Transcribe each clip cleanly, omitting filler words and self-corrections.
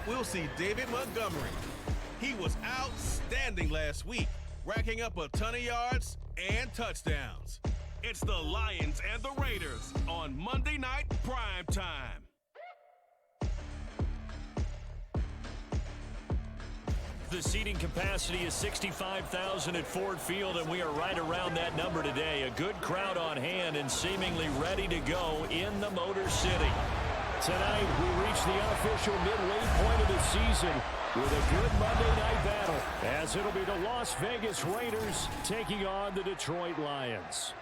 up, we'll see David Montgomery. He was outstanding last week, racking up a ton of yards and touchdowns. It's the Lions and the Raiders on Monday Night Prime Time. The seating capacity is 65,000 at Ford Field, and we are right around that number today. A good crowd on hand and seemingly ready to go in the Motor City. Tonight, we reach the unofficial midway point of the season with a good Monday night battle, as it'll be the Las Vegas Raiders taking on the Detroit Lions.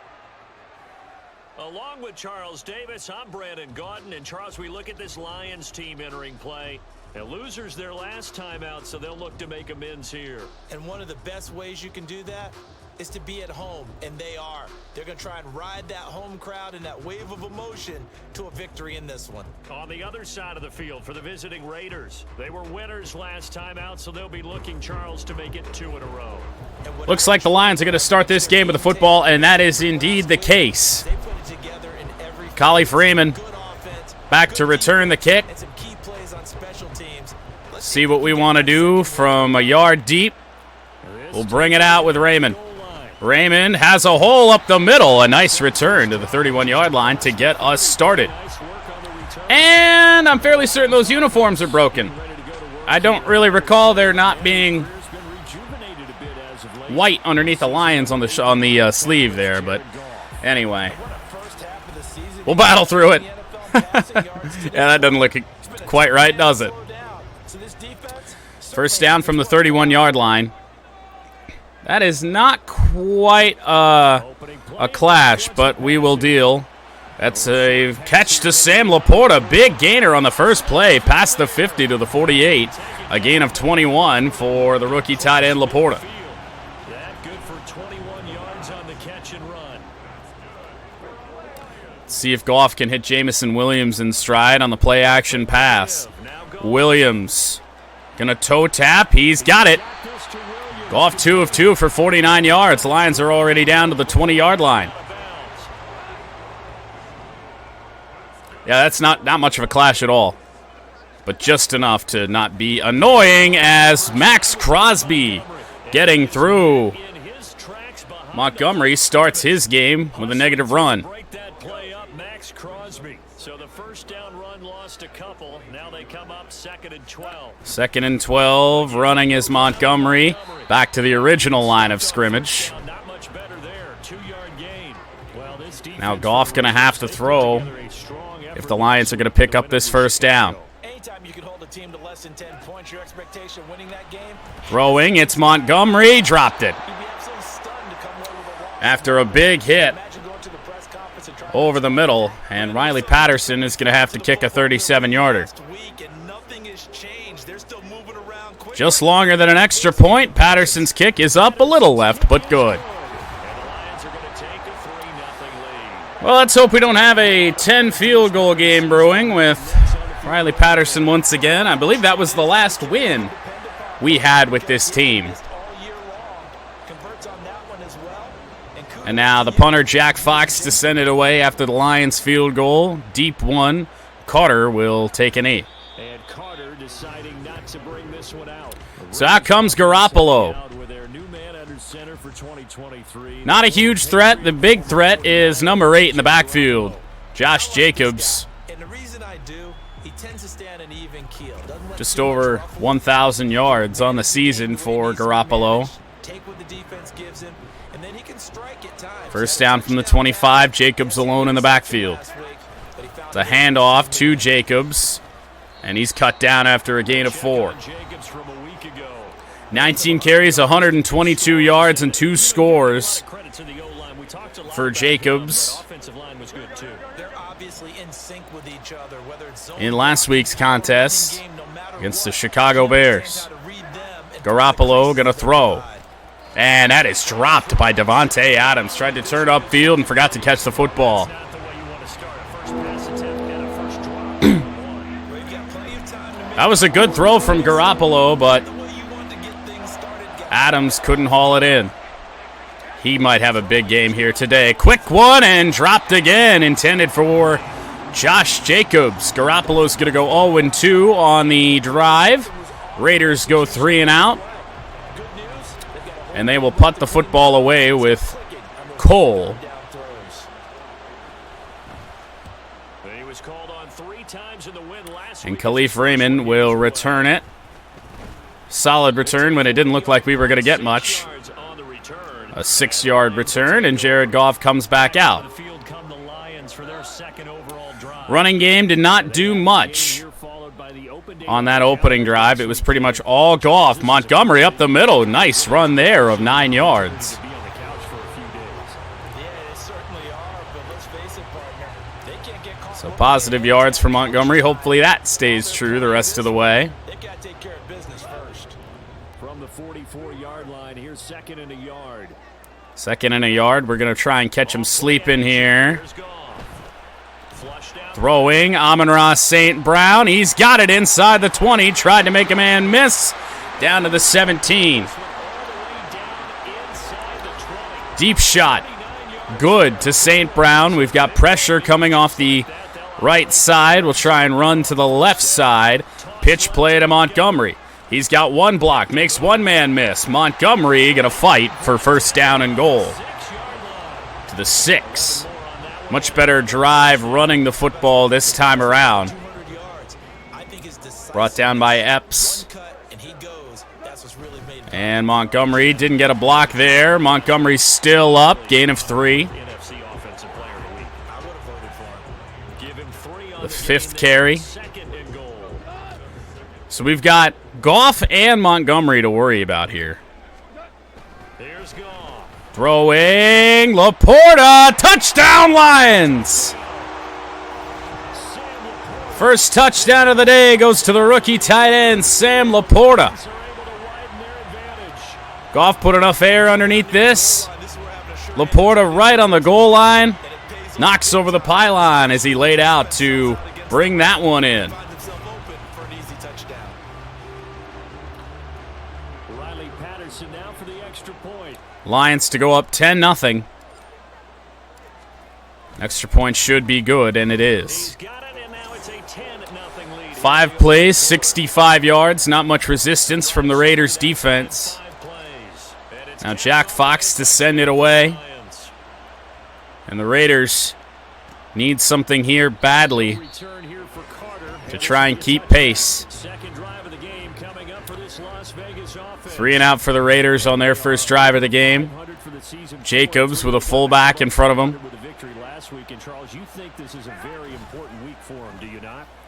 Along with Charles Davis, I'm Brandon Gaudin. And Charles, we look at this Lions team entering play. And losers their last time out, so they'll look to make amends here. And one of the best ways you can do that is to be at home, and they are. They're going to try and ride that home crowd and that wave of emotion to a victory in this one. On the other side of the field for the visiting Raiders, they were winners last time out, so they'll be looking, Charles, to make it 2 in a row. Looks like the Lions are going to start this game with the football, and that is indeed the case. Collie Freeman back to return the kick. See what we want to do from a yard deep. We'll bring it out with Raymond. Raymond has a hole up the middle. A nice return to the 31-yard line to get us started. And I'm fairly certain those uniforms are broken. I don't really recall there not being white underneath the Lions on the sleeve there, but anyway. We'll battle through it. Yeah, that doesn't look quite right, does it? First down from the 31-yard line. That is not quite a clash, but we will deal. That's a catch to Sam Laporta. Big gainer on the first play, past the 50 to the 48. A gain of 21 for the rookie tight end Laporta. Let's see if Goff can hit Jamison Williams in stride on the play-action pass. Williams gonna toe tap. He's got it. Goff 2 of 2 for 49 yards. Lions are already down to the 20-yard line. Yeah, that's not much of a clash at all, but just enough to not be annoying as Max Crosby getting through. Montgomery starts his game with a negative run. So the first down run lost a couple. Now they come up 2nd and 12. 2nd and 12. Running is Montgomery. Back to the original line of scrimmage. Not much better there. 2-yard gain. Well, this now Goff going to have to throw if the Lions are going to pick up this first down. Anytime you can hold a team to less than 10 points, your expectation winning that game. Throwing, it's Montgomery. Dropped it. After a big hit over the middle, and Riley Patterson is going to have to kick a 37-yarder. Just longer than an extra point. Patterson's kick is up a little left, but good. Well, let's hope we don't have a 10 field goal game brewing with Riley Patterson once again. I believe that was the last win we had with this team. And now the punter, Jack Fox, to send it away after the Lions field goal. Deep one. Carter will take an 8. And Carter deciding not to bring this one out. So out comes Garoppolo. Not a huge threat. The big threat is number 8 in the backfield, Josh Jacobs. Just over 1,000 yards on the season for Garoppolo. First down from the 25. Jacobs alone in the backfield. It's a handoff to Jacobs, and he's cut down after a gain of 4. 19 carries, 122 yards, and 2 scores for Jacobs in last week's contest against the Chicago Bears. Garoppolo going to throw. And that is dropped by Davante Adams. Tried to turn upfield and forgot to catch the football. That was a good throw from Garoppolo, but Adams couldn't haul it in. He might have a big game here today. Quick one and dropped again. Intended for Josh Jacobs. Garoppolo's going to go 0-2 on the drive. Raiders go 3 and out. And they will punt the football away with Cole. And Khalif Raymond will return it. Solid return when it didn't look like we were going to get much. A 6-yard return, and Jared Goff comes back out. Running game did not do much on that opening drive. It was pretty much all Goff. Montgomery up the middle. Nice run there of 9 yards. So positive yards for Montgomery. Hopefully that stays true the rest of the way. From the 44-yard line, here's 2nd and a yard. 2nd and a yard. We're going to try and catch him sleeping here. Throwing, Amon-Ra St. Brown. He's got it inside the 20. Tried to make a man miss. Down to the 17. Deep shot. Good to St. Brown. We've got pressure coming off the right side. We'll try and run to the left side. Pitch play to Montgomery. He's got one block. Makes one man miss. Montgomery going to fight for first down and goal. To the 6. Much better drive running the football this time around. Brought down by Epps. And Montgomery didn't get a block there. Montgomery's still up. Gain of 3. The 5th carry. So we've got Goff and Montgomery to worry about here. Throwing, Laporta, touchdown Lions! First touchdown of the day goes to the rookie tight end, Sam Laporta. Goff put enough air underneath this. Laporta right on the goal line. Knocks over the pylon as he laid out to bring that one in. Lions to go up 10-0. Extra point should be good, and it is. 5 plays, 65 yards. Not much resistance from the Raiders' defense. Now Jack Fox to send it away. And the Raiders need something here badly to try and keep pace. 3 and out for the Raiders on their first drive of the game. Jacobs with a fullback in front of him.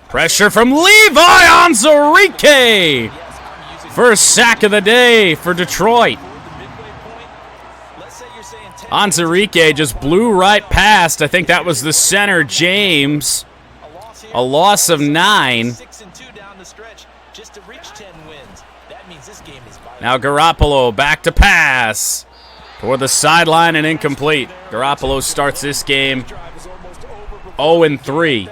Pressure from Levi Onwuzurike. First sack of the day for Detroit. Onwuzurike just blew right past. I think that was the center, James. A loss of 9. Now Garoppolo back to pass. Toward the sideline and incomplete. Garoppolo starts this game 0-3.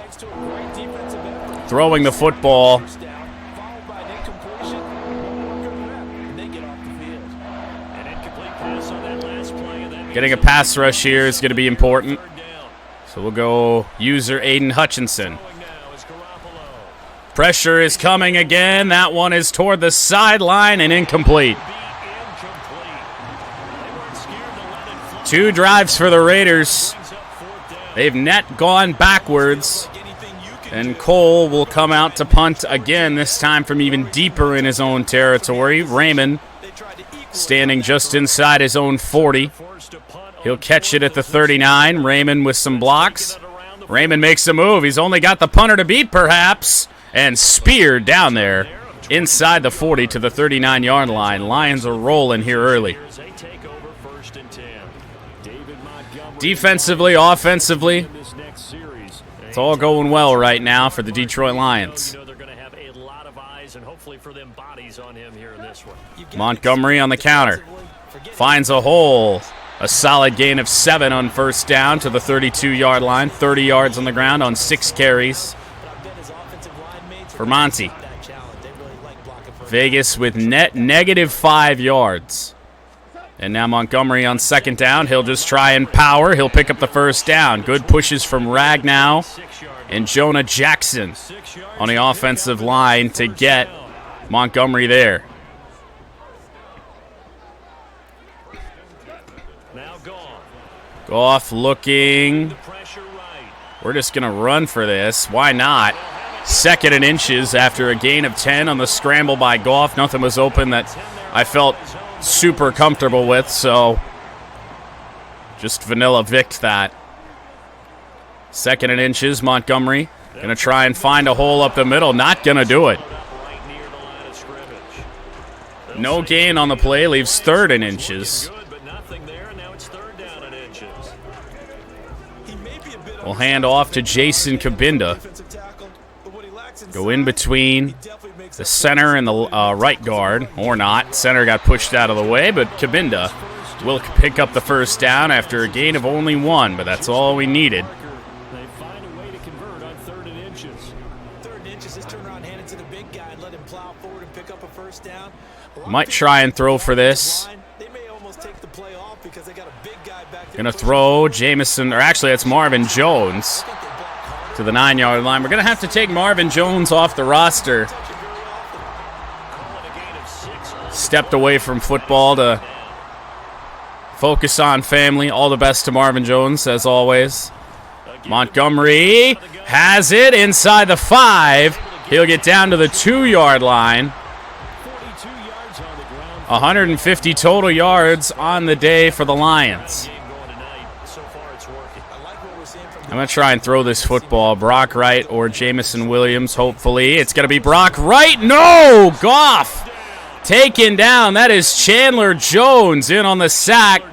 Throwing the football. Getting a pass rush here is going to be important. So we'll go user Aiden Hutchinson. Pressure is coming again. That one is toward the sideline and incomplete. 2 drives for the Raiders. They've net gone backwards. And Cole will come out to punt again, this time from even deeper in his own territory. Raymond standing just inside his own 40. He'll catch it at the 39. Raymond with some blocks. Raymond makes a move. He's only got the punter to beat, perhaps. And speared down there inside the 40 to the 39-yard line. Lions are rolling here early. Defensively, offensively, it's all going well right now for the Detroit Lions. Montgomery on the counter. Finds a hole. A solid gain of 7 on first down to the 32-yard line. 30 yards on the ground on 6 carries. For Monty. Vegas with net -5 yards. And now Montgomery on second down. He'll just try and power. He'll pick up the first down. Good pushes from Ragnow and Jonah Jackson on the offensive line to get Montgomery there. Goff looking. We're just going to run for this. Why not? 2nd and inches after a gain of 10 on the scramble by Goff. Nothing was open that I felt super comfortable with, so just vanilla Vicked that. 2nd and inches, Montgomery. Going to try and find a hole up the middle. Not going to do it. No gain on the play. Leaves 3rd and inches. We'll hand off to Jason Kabinda. Go in between the center and the right guard, or not. Center got pushed out of the way, but Kabinda will pick up the first down after a gain of only 1, but that's all we needed. They find a way to convert on 3rd and inches. 3rd and inches, just turn around, hand it to the big guy, and let him plow forward and pick up a first down. Might try and throw for this. They may almost take the play off because they got a big guy back there. Gonna throw Jamison, or actually it's Marvin Jones to the 9-yard line. We're gonna have to take Marvin Jones off the roster. Stepped away from football to focus on family. All the best to Marvin Jones, as always. Montgomery has it inside the 5. He'll get down to the 2-yard line. 150 total yards on the day for the Lions. I'm going to try and throw this football. Brock Wright or Jamison Williams, hopefully. It's going to be Brock Wright. No! Goff taken down. That is Chandler Jones in on the sack.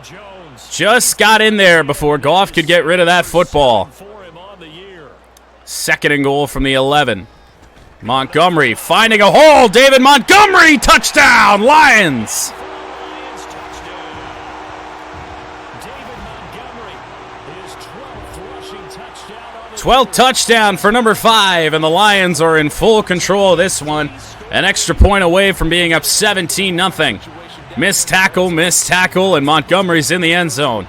Just got in there before Goff could get rid of that football. 2nd and goal from the 11. Montgomery finding a hole. David Montgomery, touchdown, Lions. 12th touchdown for number 5, and the Lions are in full control of this one. An extra point away from being up 17-0. Missed tackle, and Montgomery's in the end zone.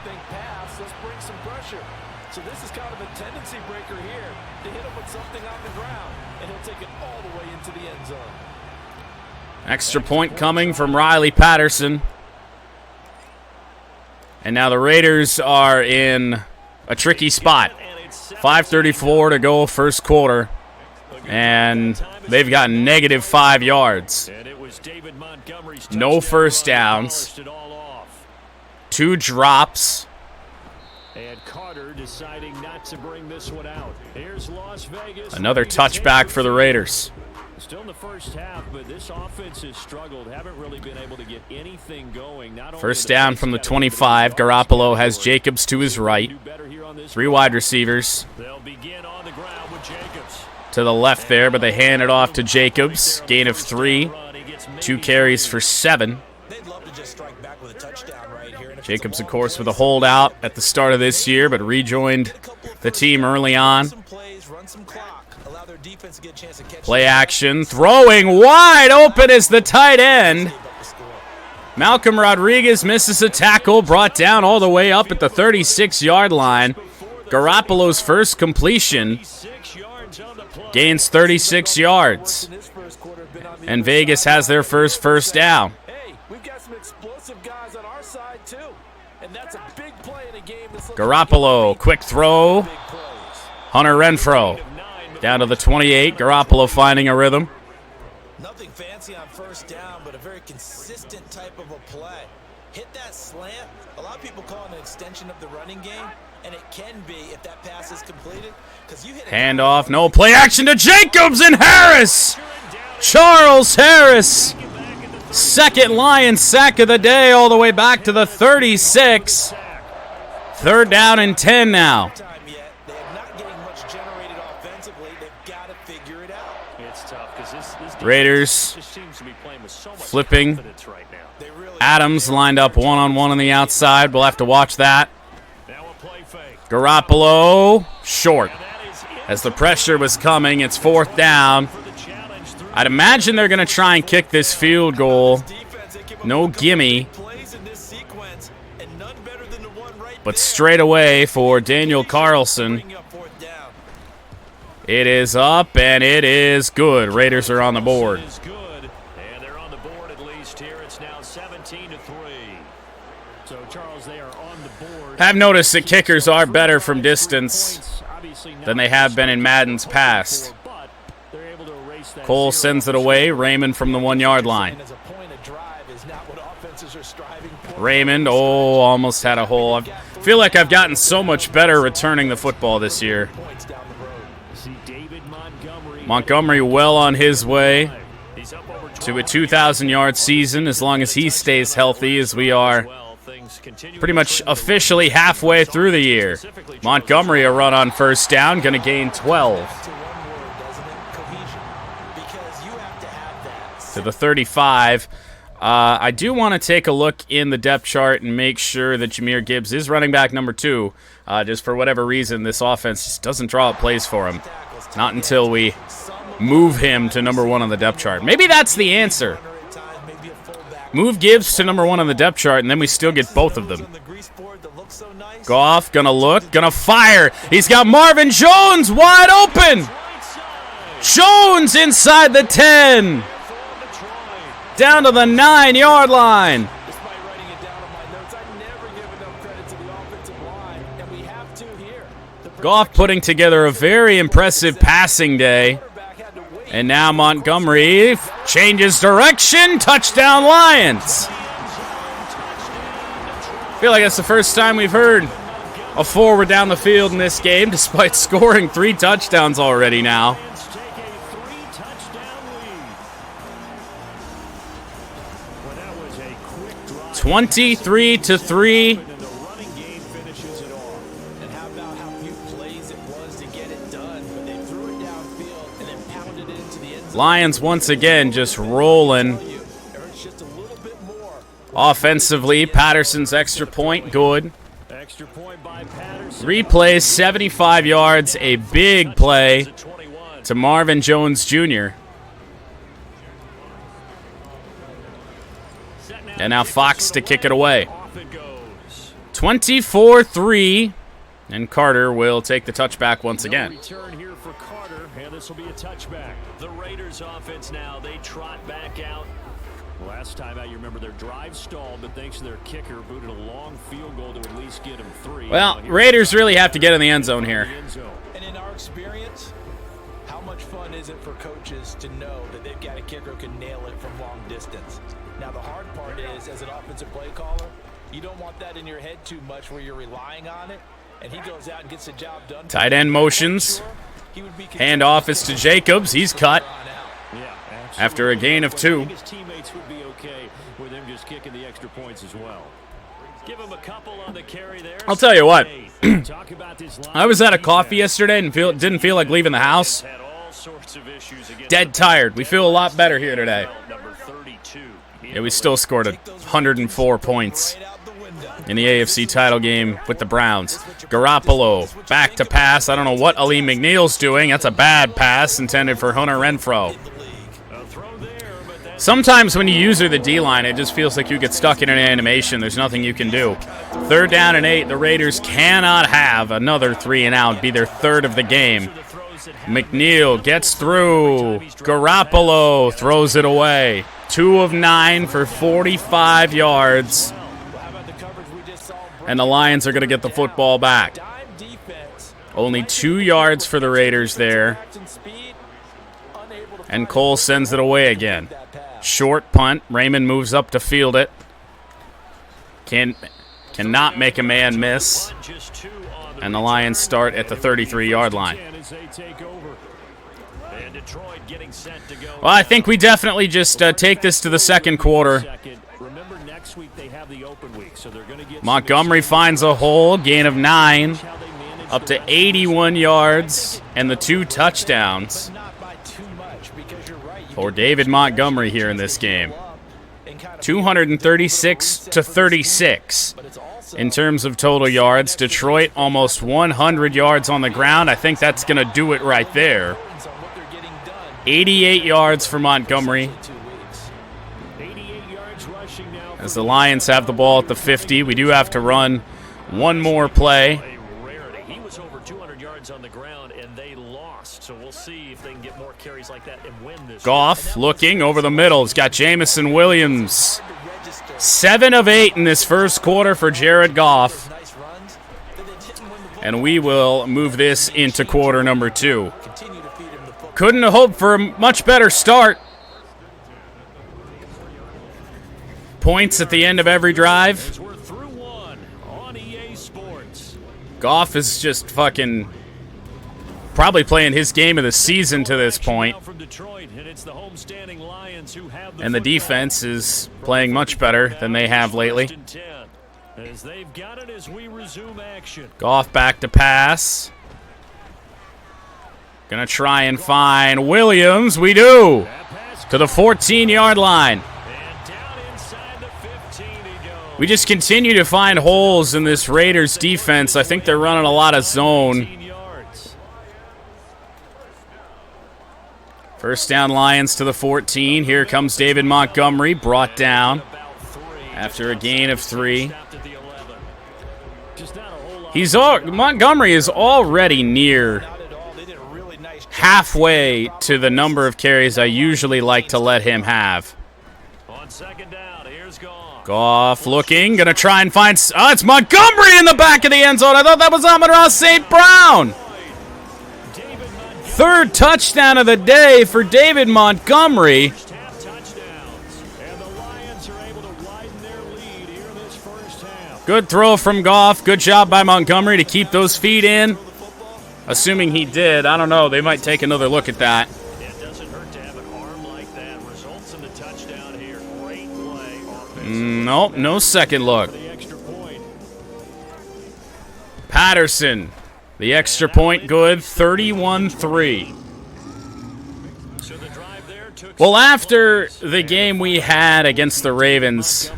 So this is kind of a tendency breaker here to hit him with something on the ground, and he'll take it all the way into the end zone. Extra point coming from Riley Patterson. And now the Raiders are in a tricky spot. 5:34 to go, first quarter. And they've got -5 yards. No first downs. 2 drops. And Carter deciding not to bring this one out. Here's Las Vegas. Another touchback for the Raiders. Still in the first half, but this offense has struggled. Haven't really been able to get anything going. First down from the 25. Garoppolo has Jacobs to his right. 3 wide receivers. They'll begin on the ground with Jacobs. To the left there, but they hand it off to Jacobs. Gain of 3. 2 carries for 7. They'd love to just strike back with a touchdown right here. Jacobs, of course, with a holdout at the start of this year, but rejoined the team early on. Play action, throwing wide open is the tight end. Malcolm Rodriguez misses a tackle, brought down all the way up at the 36-yard line. Garoppolo's first completion gains 36 yards. And Vegas has their first down. Hey, we've got some explosive guys on our side too. And that's a big play in a game that's Garoppolo, quick throw. Hunter Renfrow down to the 28. Garoppolo finding a rhythm. nothing fancy on first down, but a very consistent type of a play. Hit that slant. A lot of people call it an extension of the running game, and it can be if that pass is completed. You hit handoff, no play action to Jacobs and Harris. Charles Harris. Second Lions sack of the day, all the way back to the 36. 3rd down and 10 now. Raiders flipping. Adams lined up one-on-one on the outside. We'll have to watch that. Garoppolo short. As the pressure was coming, it's 4th down. I'd imagine they're going to try and kick this field goal. No gimme. But straight away for Daniel Carlson. It is up, and it is good. Raiders are on the board. Is good, and they're on the board at least here. It's now 17-3. So Charles, they are on the board. I've noticed that kickers are better from distance than they have been in Madden's past. Cole sends it away. Raymond from the 1 yard line. Raymond, almost had a hole. I feel like I've gotten so much better returning the football this year. Montgomery well on his way to a 2,000-yard season as long as he stays healthy, as we are pretty much officially halfway through the year. Montgomery a run on first down, going to gain 12. To the 35. I do want to take a look in the depth chart and make sure that Jahmyr Gibbs is running back number 2. Just for whatever reason, this offense just doesn't draw up plays for him. Not until we move him to number 1 on the depth chart. Maybe that's the answer. Move Gibbs to number 1 on the depth chart, and then we still get both of them. Goff, gonna look, gonna fire. He's got Marvin Jones wide open. Jones inside the 10. Down to the 9 yard line. Goff putting together a very impressive passing day. And now Montgomery changes direction. Touchdown Lions. I feel like that's the first time we've heard a forward down the field in this game, despite scoring 3 touchdowns already now. 23-3. Lions once again just rolling. Offensively, Patterson's extra point, good. Replays, 75 yards, a big play to Marvin Jones Jr. And now Fox to kick it away. 24-3, and Carter will take the touchback once again. Return here for Carter, and this will be a touchback. The Raiders offense now, they trot back out. Last time out, you remember their drive stalled, but thanks to their kicker, booted a long field goal to at least get him 3. Well, Raiders really have to get in the end zone here. And in our experience, how much fun is it for coaches to know that they've got a kicker who can nail it from long distance? Now, the hard part is, as an offensive play caller, you don't want that in your head too much where you're relying on it, and he goes out and gets the job done. Tight end motions. Handoff is to Jacobs. He's cut after a gain of 2. His teammates would be okay with him just kicking the extra points as well. Give him a couple on the carry there. I'll tell you what. I was at a coffee yesterday and didn't feel like leaving the house. Dead tired. We feel a lot better here today. Yeah, we still scored 104 points in the AFC title game with the Browns. Garoppolo back to pass. I don't know what Ali McNeil's doing. That's a bad pass intended for Hunter Renfrow. Sometimes when you use the D-line, it just feels like you get stuck in an animation. There's nothing you can do. 3rd down and 8. The Raiders cannot have another 3 and out. Be their 3rd of the game. McNeil gets through. Garoppolo throws it away. 2 of 9 for 45 yards. And the Lions are going to get the football back. Only 2 yards for the Raiders there. And Cole sends it away again. Short punt. Raymond moves up to field it. Cannot make a man miss. And the Lions start at the 33-yard line. Well, I think we definitely just take this to the second quarter. Montgomery finds a hole, gain of 9, up to 81 yards, and the 2 touchdowns for David Montgomery here in this game. 236-36 in terms of total yards. Detroit almost 100 yards on the ground. I think that's going to do it right there. 88 yards for Montgomery. As the Lions have the ball at the 50, we do have to run one more play. He was over 200 yards on the ground, and they lost. So we'll see if they can get more carries like that and win this. Goff looking over the middle. He's got Jamison Williams. 7 of 8 in this first quarter for Jared Goff. And we will move this into quarter number 2. Couldn't have hoped for a much better start. Points at the end of every drive. We're through one on EA Sports. Goff is just fucking probably playing his game of the season to this point. And the defense is playing much better than they have lately. Goff back to pass. Gonna try and find Williams. We do. To the 14-yard line. We just continue to find holes in this Raiders defense. I think they're running a lot of zone. First down, Lions to the 14. Here comes David Montgomery, brought down after a gain of 3. Montgomery is already near halfway to the number of carries I usually like to let him have. On second down, here's Goff looking, gonna try and find. Oh, it's Montgomery in the back of the end zone. I thought that was Amon-Ra St. Brown. Third touchdown of the day for David Montgomery. Good throw from Goff. Good job by Montgomery to keep those feet in. Assuming he did. I don't know. They might take another look at that. It doesn't hurt to have an arm like that. Results in the touchdown here. Great play. Nope, no second look. Patterson. The extra point good. 31-3. Well, after the game we had against the Ravens,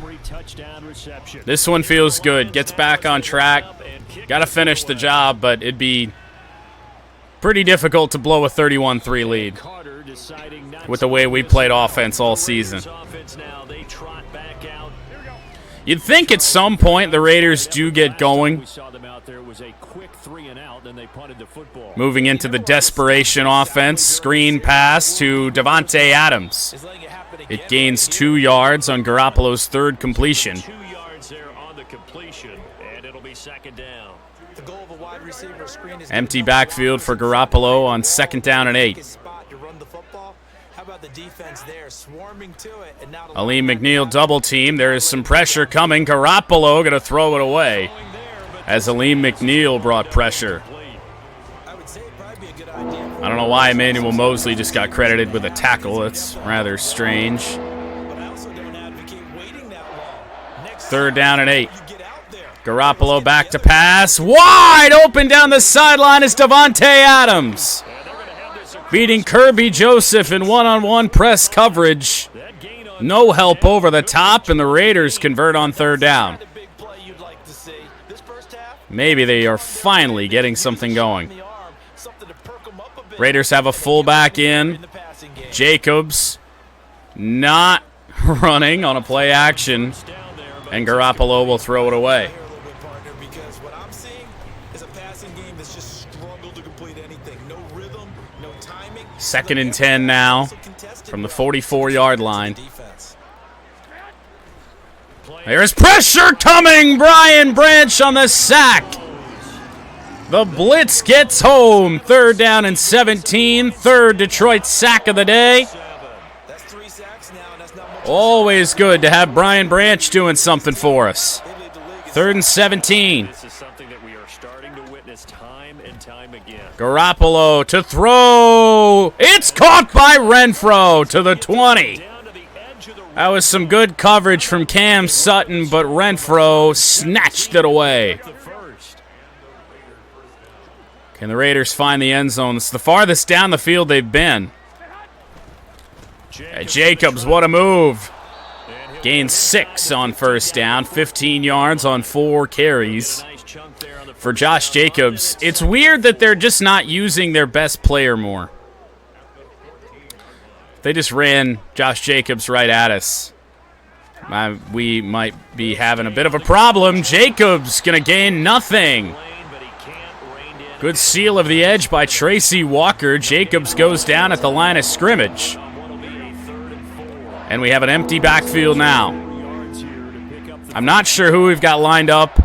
this one feels good. Gets back on track. Got to finish the job, but it'd be pretty difficult to blow a 31-3 lead with the way we played offense all season. You'd think at some point the Raiders do get going. Moving into the desperation offense. Screen pass to Davante Adams. It gains 2 yards on Garoppolo's third completion. 2 yards there on the completion, and it'll be second down. Empty backfield for Garoppolo on second down and 8. Aleem McNeil double team. There is some pressure coming. Garoppolo going to throw it away as Aleem McNeil brought pressure. I don't know why Emmanuel Mosley just got credited with a tackle. That's rather strange. Third down and 8. Garoppolo back to pass. Wide open down the sideline is Davante Adams. Beating Kirby Joseph in one-on-one press coverage. No help over the top, and the Raiders convert on third down. Maybe they are finally getting something going. Raiders have a fullback in. Jacobs not running on a play action, and Garoppolo will throw it away. Second and 10 now from the 44-yard line. There's pressure coming. Brian Branch on the sack. The blitz gets home. Third down and 17. Third Detroit sack of the day. Always good to have Brian Branch doing something for us. Third and 17. This is something that we are starting to witness time and time again. Garoppolo to throw. It's caught by Renfro to the 20. That was some good coverage from Cam Sutton, but Renfro snatched it away. Can the Raiders find the end zone? It's the farthest down the field they've been. Jacobs, what a move. Gains 6 on first down, 15 yards on 4 carries for Josh Jacobs. It's weird that they're just not using their best player more. They just ran Josh Jacobs right at us. We might be having a bit of a problem. Jacobs going to gain nothing. Good seal of the edge by Tracy Walker. Jacobs goes down at the line of scrimmage. And we have an empty backfield now. I'm not sure who we've got lined up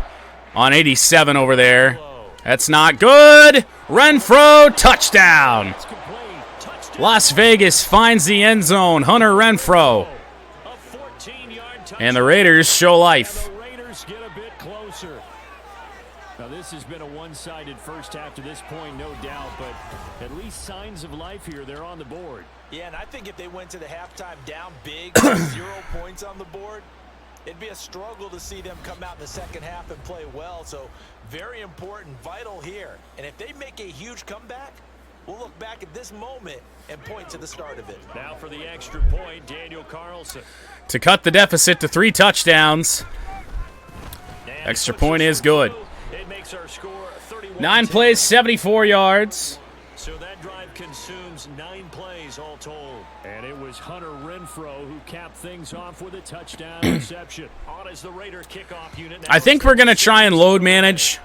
on 87 over there. That's not good. Renfro, touchdown. Las Vegas finds the end zone. Hunter Renfro. And the Raiders show life. Now, this has been a one-sided first half to this point, no doubt, but at least signs of life here. They're on the board. Yeah, and I think if they went to the halftime down big, 0 points on the board, it'd be a struggle to see them come out in the second half and play well. So very important, vital here. And if they make a huge comeback, we'll look back at this moment and point to the start of it. Now for the extra point, Daniel Carlson. To cut the deficit to 3 touchdowns. Extra point is good. 9 plays, 74 yards. So that drive consumes 9 plays all told. And it was Hunter Renfro who capped things off with a touchdown reception. On as the Raider kickoff unit. I think we're going to try and load manage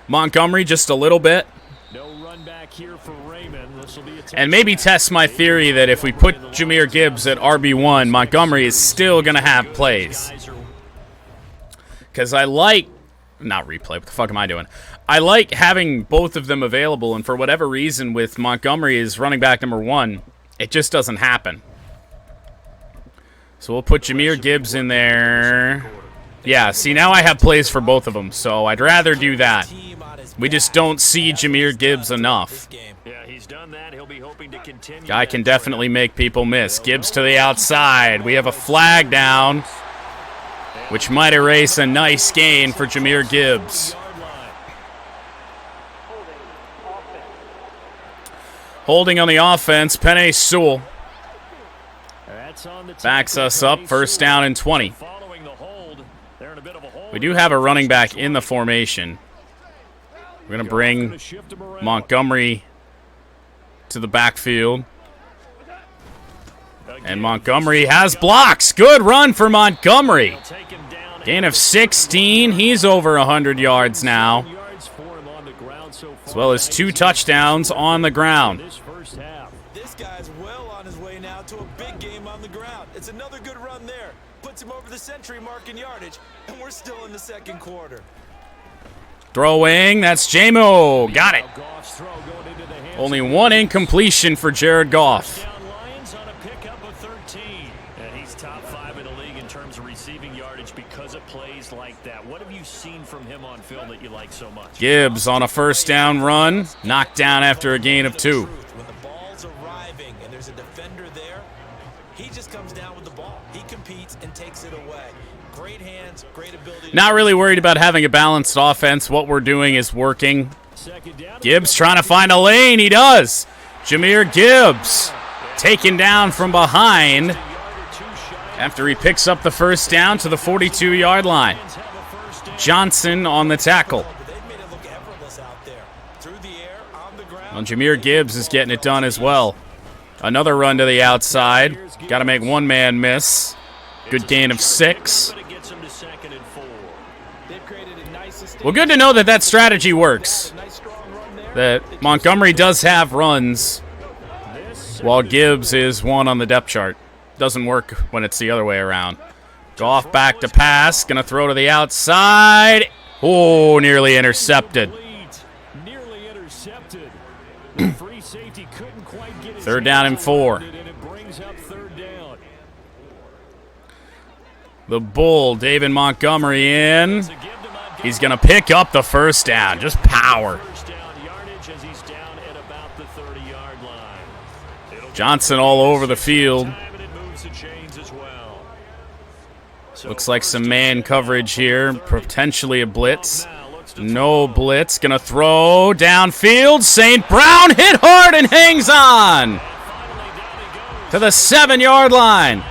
Montgomery just a little bit. No run back here for Raymond. This will be a and maybe test my theory that if we put Jahmyr Gibbs at RB1, Montgomery is still going to have plays. Because I like... Not replay. What the fuck am I doing? I like having both of them available, and for whatever reason with Montgomery as running back number 1, it just doesn't happen. So we'll put Jahmyr Gibbs in there. Yeah, see, now I have plays for both of them, so I'd rather do that. We just don't see Jahmyr Gibbs enough. Yeah, he's done that. He'll be hoping to continue. Guy can definitely make people miss. Gibbs to the outside. We have a flag down, which might erase a nice gain for Jahmyr Gibbs. Holding on the offense, Penei Sewell backs us up, first down and 20. We do have a running back in the formation. We're going to bring Montgomery to the backfield. And Montgomery has blocks. Good run for Montgomery. Gain of 16. He's over 100 yards now, as well as 2 touchdowns on the ground. This guy's well on his way now to a big game on the ground. It's another good run there. Puts him over the century mark in yardage, and we're still in the second quarter. Throwing, that's J-Mo. Got it. Only 1 incompletion for Jared Goff. Because of plays like that. What have you seen from him on film that you like so much? Gibbs on a first down run, knocked down after a gain of 2. When the ball's arriving and there's a defender there, he just comes down with the ball. He competes and takes it away. Great hands, great ability. Not really worried about having a balanced offense. What we're doing is working. Gibbs trying to find a lane. He does. Jahmyr Gibbs taken down from behind after he picks up the first down to the 42-yard line. Johnson on the tackle. Well, Jahmyr Gibbs is getting it done as well. Another run to the outside. Got to make one man miss. Good gain of 6. Well, good to know that that strategy works. That Montgomery does have runs, while Gibbs is 1 on the depth chart. Doesn't work when it's the other way around. Goff back to pass. Going to throw to the outside. Oh, nearly intercepted. Third down and 4. The Bull, David Montgomery in. He's going to pick up the first down. Just power. Johnson all over the field. Looks like some man coverage here. Potentially a blitz. No blitz. Gonna throw downfield. St. Brown hit hard and hangs on to the 7-yard line.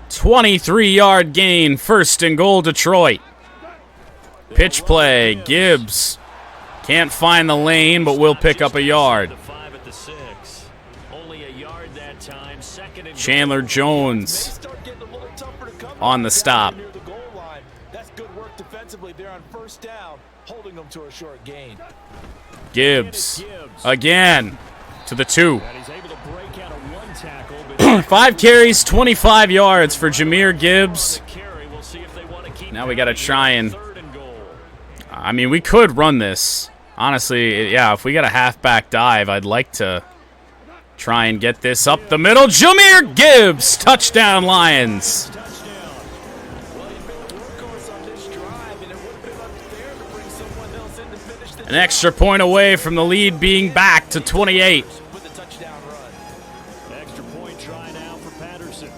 23-yard gain. First and goal, Detroit. Pitch play. Gibbs can't find the lane, but will pick up a yard. Chandler Jones on the stop. defensively there on first down, holding them to a short gain. Gibbs again to the 2. And he's able to break out of one tackle, but 5 carries, 25 yards for Jahmyr Gibbs. carry. We'll see if they want to keep Now we got to try and... 3rd and goal. I mean, we could run this. Honestly, yeah, if we got a halfback dive, I'd like to try and get this up the middle. Jahmyr Gibbs, touchdown Lions. An extra point away from the lead being back to 28. With a touchdown run. Extra point try now for Patterson.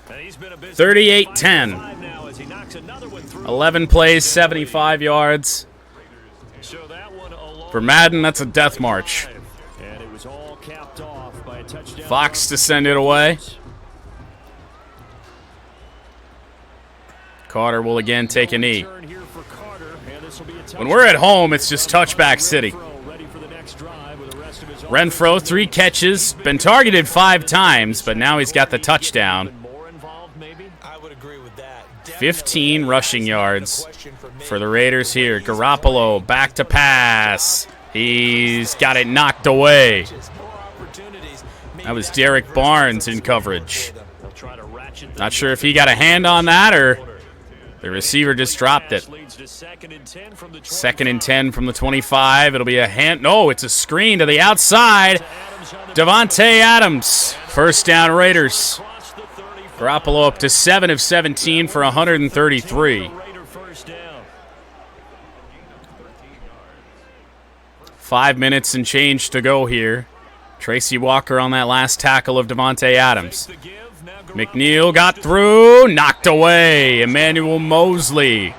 And he's been a busy 38-10. now as he knocks another one through. 11 plays, 75 yards. So that one alone. For Madden, that's a death march. And it was all capped off by a touchdown. Fox to send it away. Carter will again take a knee. Turn here for Carter, and this will be a When we're at home, it's just touchback city. ready for the next drive with the rest of his Renfro, 3 catches, been targeted 5 times, but now he's got the touchdown. more involved maybe. I would agree with that. 15 rushing yards for the Raiders here. Garoppolo back to pass. He's got it knocked away. That was Derek Barnes in coverage. They'll try to ratchet Not sure if he got a hand on that or the receiver just dropped it. leads to 2nd and 10 from the 2nd and 10 from the 25. It'll be a hand. No, it's a screen to the outside. Davante Adams. First down Raiders. Garoppolo up to 7 of 17 for 133. Raider first down. 5 minutes and change to go here. Tracy Walker on that last tackle of Davante Adams. The give, now McNeil got through, knocked away. Emmanuel Mosley.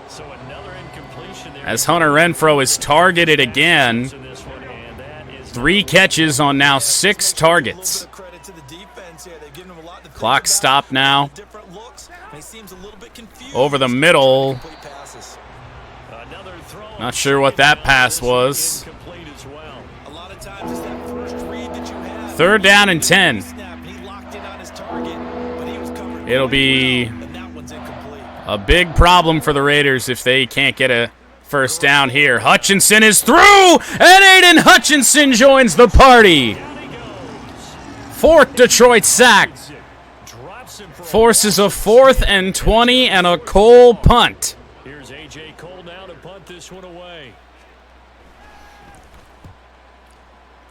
So another incompletion there. As Hunter Renfro is targeted again. In this one, and that is 3 catches on now 6 targets. Credit to the defense here. They've given him a lot to think Clock about. stopped now. Different looks, and he seems a little bit confused. Over the middle. Complete passes. another throw. Not sure what that pass was. Complete as well. A lot of times it's that first read that you have. 3rd down and 10. Snap, and he locked in on his target, but he was covered. It'll be And that one's incomplete. a big problem for the Raiders if they can't get a first down here. Hutchinson is through, and Aiden Hutchinson joins the party. 4th Detroit sack. Drops him for Forces a 4th and 20 and a Cole punt. Here's A.J. Cole now to punt this one away.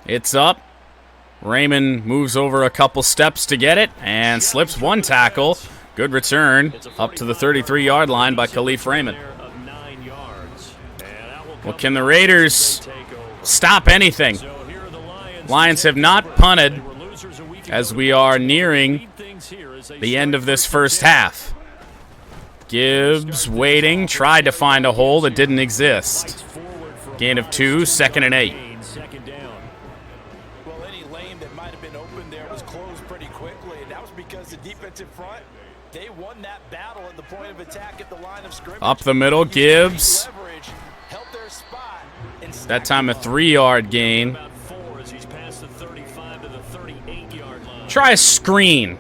It's up. Raymond moves over a couple steps to get it and slips 1 tackle. Good return up to the 33-yard line by Khalif Raymond. There of 9 yards. And that will Well, come can the Raiders take over. stop anything? So here are the Lions. Lions have not punted They were losers a week as ago. we are nearing Lead things here as they the end start of this first first and 10. half. Gibbs waiting, tried to find a hole that didn't exist. Forward for Gain of 2, 2nd and 8. gain, 2nd down. Well, any lane that might have been open there was closed pretty quickly, and that was because the defensive front, they won that battle at the point of attack at the line of scrimmage. Up the middle, Gibbs. Leverage, held their spot, and That time a 3-yard gain. About 4 as he's past the 35 to the 38-yard line. Try a screen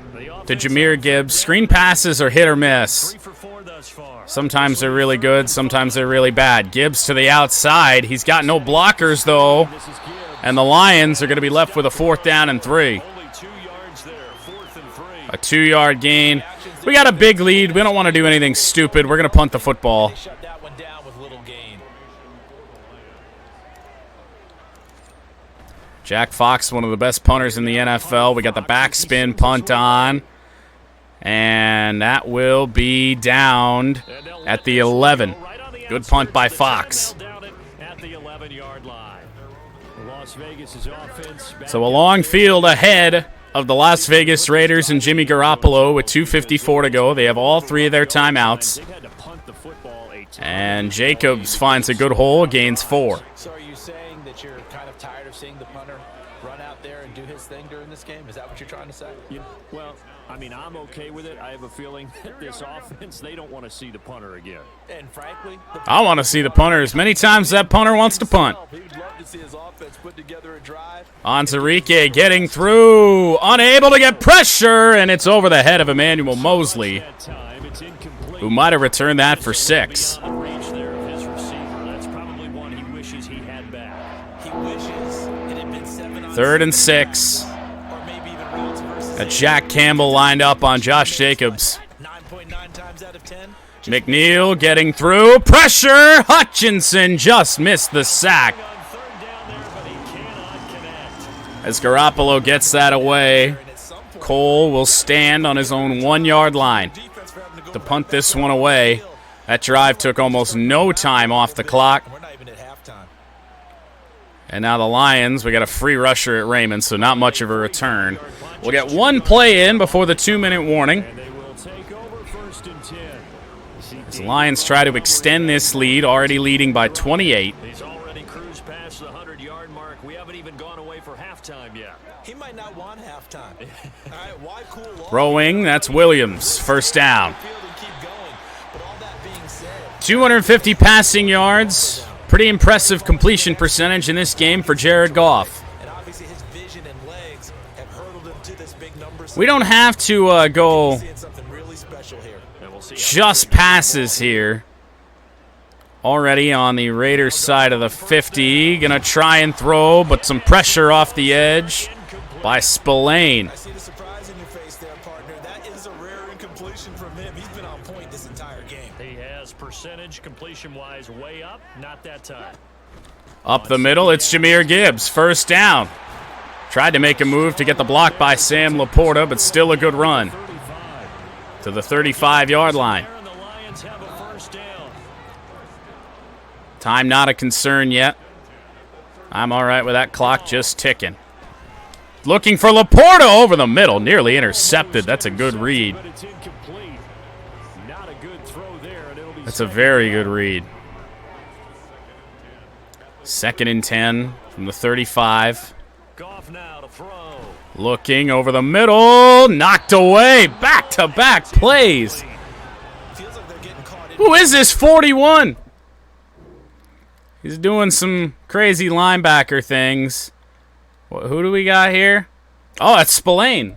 to Jahmyr Gibbs. Screen passes are hit or miss. 3 for 4 thus far. Sometimes they're really good, sometimes they're really bad. Gibbs to the outside. He's got no blockers, though. This is Gibbs. And the Lions are going to be left with a 4th down and 3. Only 2 yards there. 4th and 3. A 2-yard gain. We got a big lead. We don't want to do anything stupid. We're going to punt the football. they shut that one down with little gain. Jack Fox, one of the best punters in the NFL. We got the backspin punt on. And that will be downed at the 11. Good punt by Fox. At the 11-yard line. Las Vegas' offense. So a long field ahead of the Las Vegas Raiders and Jimmy Garoppolo with 2:54 to go. They have all 3 of their timeouts. They've had to punt the football a ton. And Jacobs finds a good hole, gains 4. So are you saying that you're kind of tired of seeing the punter run out there and do his thing during this game? Is that what you're trying to say? Yeah, well, I mean, I'm okay with it. I have a feeling that this offense, they don't want to see the punter again. And frankly, I want to see the punter as many times as that punter wants to punt. he'd love to see his offense put together a drive. Onzarike getting through, unable to get pressure, and it's over the head of Emmanuel Mosley, who might have returned that for 6. Third and 6. Got Jack Campbell lined up on Josh Jacobs. 9.9 times out of 10. McNeil getting through. Pressure. Hutchinson just missed the sack. As Garoppolo gets that away, Cole will stand on his own 1-yard line to punt this one away. That drive took almost no time off the clock. We're not even at halftime. And now the Lions, we got a free rusher at Raymond, so not much of a return. We'll get one play in before the 2-minute warning. As the Lions try to extend this lead, already leading by 28. He's already cruised past the 100-yard mark. We haven't even gone away for halftime yet. He might not want halftime. All right, why cool off? Throwing, that's Williams. First down. Field and keep going. But all that being said, 250 passing yards. Pretty impressive completion percentage in this game for Jared Goff. and obviously his vision and legs have hurdled him to this big number. We don't have to go Seeing something really special here. And we'll see just passes here. Already on the Raiders side of the 50. Gonna try and throw, but some pressure off the edge by Spillane. I see the surprise in your face there, partner. That is a rare incompletion from him. He's been on point this entire game. he has percentage completion-wise way up. Not that time. Up the middle, it's Jahmyr Gibbs. First down. Tried to make a move to get the block by Sam Laporta, but still a good run. To the 35-yard line. And the Lions have a first down. Time not a concern yet. I'm all right with that clock just ticking. Looking for Laporta over the middle. Nearly intercepted. That's a good read. But it's incomplete. Not a good throw there, and it'll be That's a very good read. 2nd and 10 from the 35. Goff now to throw. Looking over the middle. Knocked away. Back-to-back plays. Feels like they're getting caught in. Who is this 41? He's doing some crazy linebacker things. Who do we got here? Oh, it's Spillane.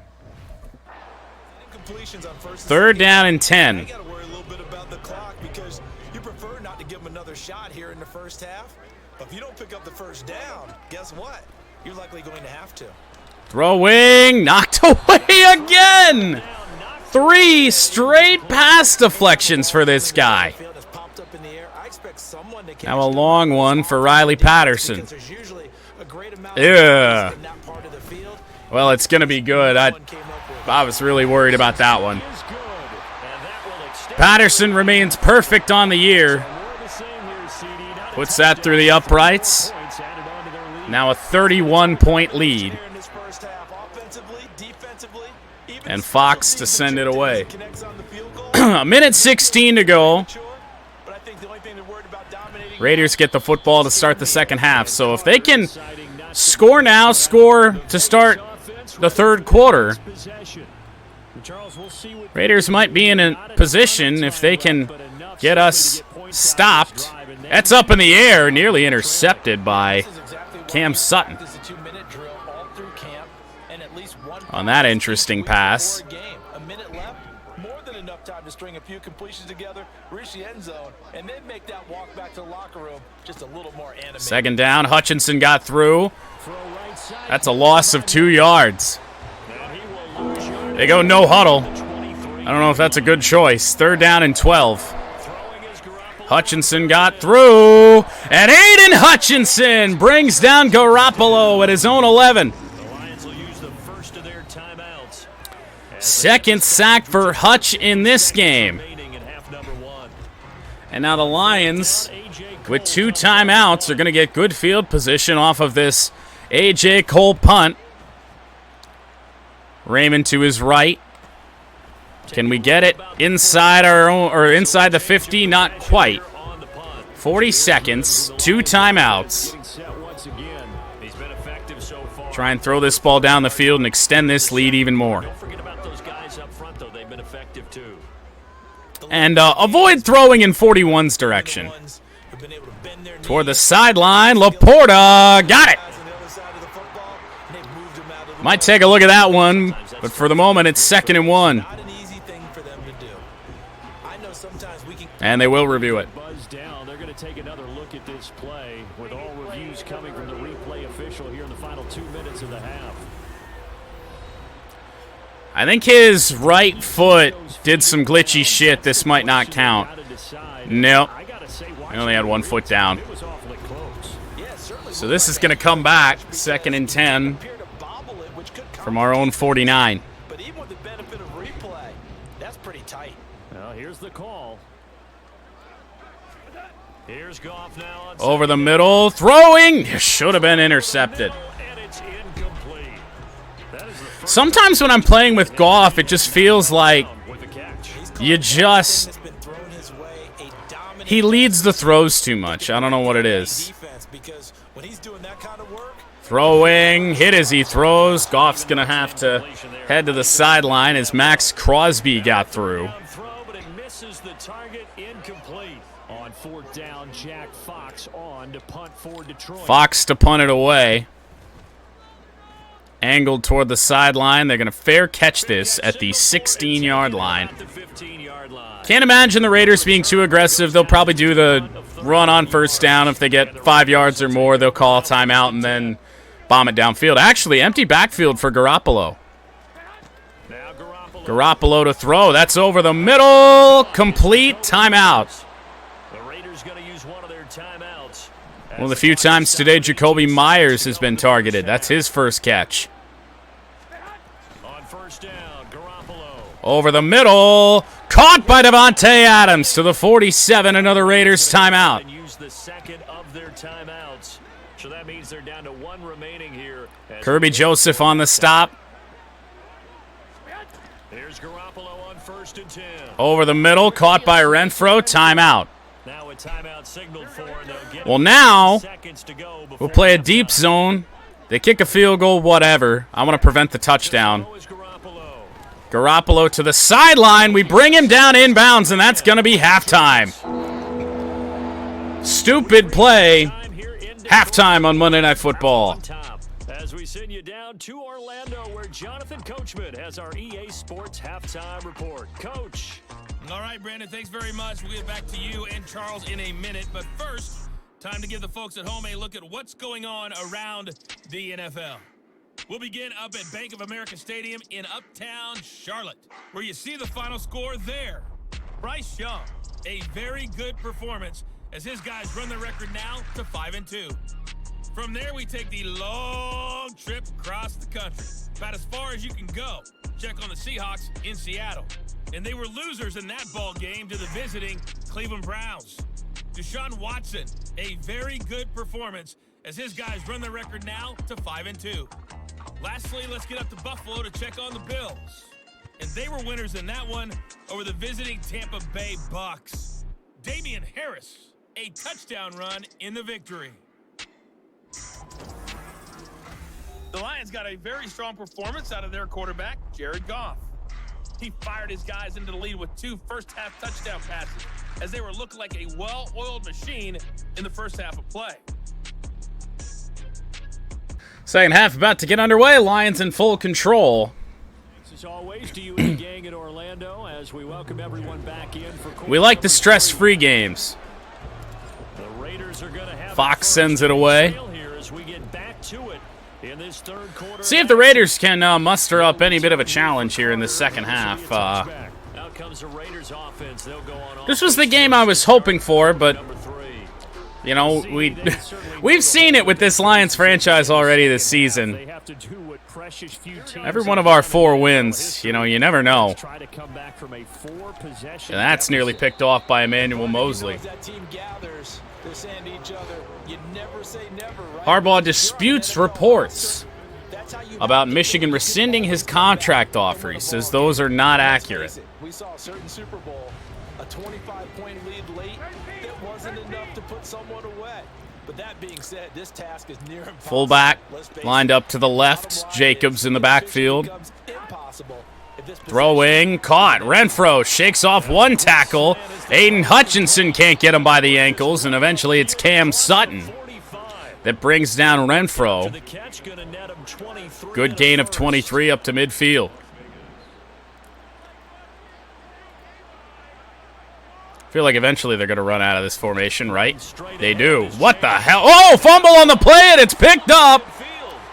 Incompletions on first and 3rd second. down and You 10. got to worry a little bit about the clock because you prefer not to give him another shot here in the first half. But if you don't pick up the first down, guess what? You're likely going to have to. Throwing. Knocked away again. 3 straight pass deflections for this guy. Field has popped up in the air. I expect someone to catch Now a them. long one for Riley Patterson. Because there's usually a great amount Yeah. of in that part of the field. Well, it's going to be good. One came up with. I was really worried about that one. Is good. And that will extend. Patterson remains perfect on the year. More the same here, CD. Not a Puts that through the uprights. points added on to their lead. Now a 31-point lead. Here in this first half, offensively, defensively, even And special Fox to teams send it and away. connects on the field goal. A minute 16 to go. Sure, but I think the only thing they're worried about dominating Raiders get the football to start the second half. So if they can score now, score to start the third quarter, Raiders might be in a position if they can get us stopped. That's up in the air, nearly intercepted by This is exactly what Cam Sutton This is a 2-minute drill all through camp, and at least one on that interesting pass. game. A minute left, more than enough time to string a few completions together, reach the end zone, and then make that walk back to the locker room just a little more animated. 2nd down, Hutchinson got through. That's a loss of 2 yards. They go no huddle. I don't know if that's a good choice. 3rd down and 12. Hutchinson got through, and Aiden Hutchinson brings down Garoppolo at his own 11. The Lions will use the first of their timeouts. Second sack for Hutch in this game. Remaining in half number 1. And now the Lions, with 2 timeouts, are going to get good field position off of this A.J. Cole punt. Raymond to his right. Can we get it inside our own, or inside the 50? Not quite. 40 seconds, 2 timeouts. Set once again. He's been effective so far. Try and throw this ball down the field and extend this lead even more. Don't forget about those guys up front, though. They've been effective, too. And avoid throwing in 41's direction. Toward the sideline, Laporta got it. Might take a look at that one, but for the moment, it's 2nd and 1. And they will review it. They're going to take another look at this play with all reviews coming from the replay official here in the final 2 minutes of the half. I think his right foot did some glitchy shit. This might not count. Nope. He only had 1 foot down. So this is going to come back. 2nd and 10 from our own 49. But even with the benefit of replay, that's pretty tight. Well, here's the call. Here's Goff now on Over the middle, throwing. Should have been intercepted. and it's incomplete. That is the first Sometimes when I'm playing with Goff, it just feels like with the catch. you just... He leads the throws too much. I don't know what it is. Because when he's doing that kind of work, Throwing, hit as he throws. Goff's going to have to head to the sideline as Max Crosby got through. Throw, but it misses the target, incomplete. On 4th down, Jack Fox on to punt for Detroit. Fox to punt it away. Angled toward the sideline. They're going to fair catch this at the 16-yard line. The 15-yard line. Can't imagine the Raiders being too aggressive. They'll probably do the run on 1st down. If they get 5 yards or more, they'll call a timeout and then bomb it downfield. Actually, empty backfield for Garoppolo. Now Garoppolo to throw. That's over the middle. Complete timeout. The Raiders going to use one of their timeouts. One of the few times today Jacoby Myers has been targeted. That's his first catch. On 1st down, Garoppolo. Over the middle. Caught by Devontae Adams to the 47. Another Raiders timeout. And use the 2nd of their timeouts. So that means they're down to 1 remaining here. Kirby Joseph on the stop. Here's Garoppolo on 1st and 10. Over the middle. Caught by Renfro. Timeout. Now a timeout signaled for, and they'll get Well, now seconds to go before we'll play a halftime. deep zone. They kick a field goal, whatever. I want to prevent the touchdown. So is Garoppolo. Garoppolo to the sideline. We bring him down inbounds, and that's going to be halftime. Stupid play. Time here in Halftime on Monday Night Football. on top. As we send you down to Orlando, where Jonathan Coachman has our EA Sports halftime report. Coach. All right, Brandon, thanks very much. We'll get back to you and Charles in a minute. But first, time to give the folks at home a look at what's going on around the NFL. We'll begin up at Bank of America Stadium in Uptown Charlotte, where you see the final score there. Bryce Young, a very good performance as his guys run the record now to 5-2. From there, we take the long trip across the country, about as far as you can go. Check on the Seahawks in Seattle. And they were losers in that ball game to the visiting Cleveland Browns. Deshaun Watson, a very good performance as his guys run the record now to 5-2. Lastly, let's get up to Buffalo to check on the Bills. And they were winners in that one over the visiting Tampa Bay Bucks. Damian Harris, a touchdown run in the victory. The Lions got a very strong performance out of their quarterback, Jared Goff. He fired his guys into the lead with 2 first-half touchdown passes as they were looking like a well-oiled machine in the first half of play. Second half about to get underway. Lions in full control. As always, to you and the gang in Orlando as we welcome everyone back in for We like the stress-free games. The Raiders are going to have Fox the first sends it away. trail here as we get back to it in this third quarter. See if the Raiders can muster up any bit of a challenge here in the second half. Out comes the Raiders offense. They'll go on This was the game I was hoping for, but number 3. you know, we've seen it with this Lions franchise already this season. They have to do what precious few teams Every one of our 4 wins, you know, you never know. try to come back from a 4-possession And that's nearly picked off by Emmanuel Mosley. As that team gathers, they're saying to each other, you never say never, right? Harbaugh disputes reports That's how you about Michigan rescinding his contract offer. He says those are not accurate. We saw a certain Super Bowl, a 25-point lead late that wasn't enough to put someone away. But that being said, this task is near impossible. Fullback lined up to the left. Jacobs in the backfield. Throwing, caught. Renfro shakes off one tackle. Aiden Hutchinson can't get him by the ankles, and eventually it's Cam Sutton that brings down Renfro. Good gain of 23 up to midfield. I feel like eventually they're going to run out of this formation, right? They do. What the hell? Oh, fumble on the play, and it's picked up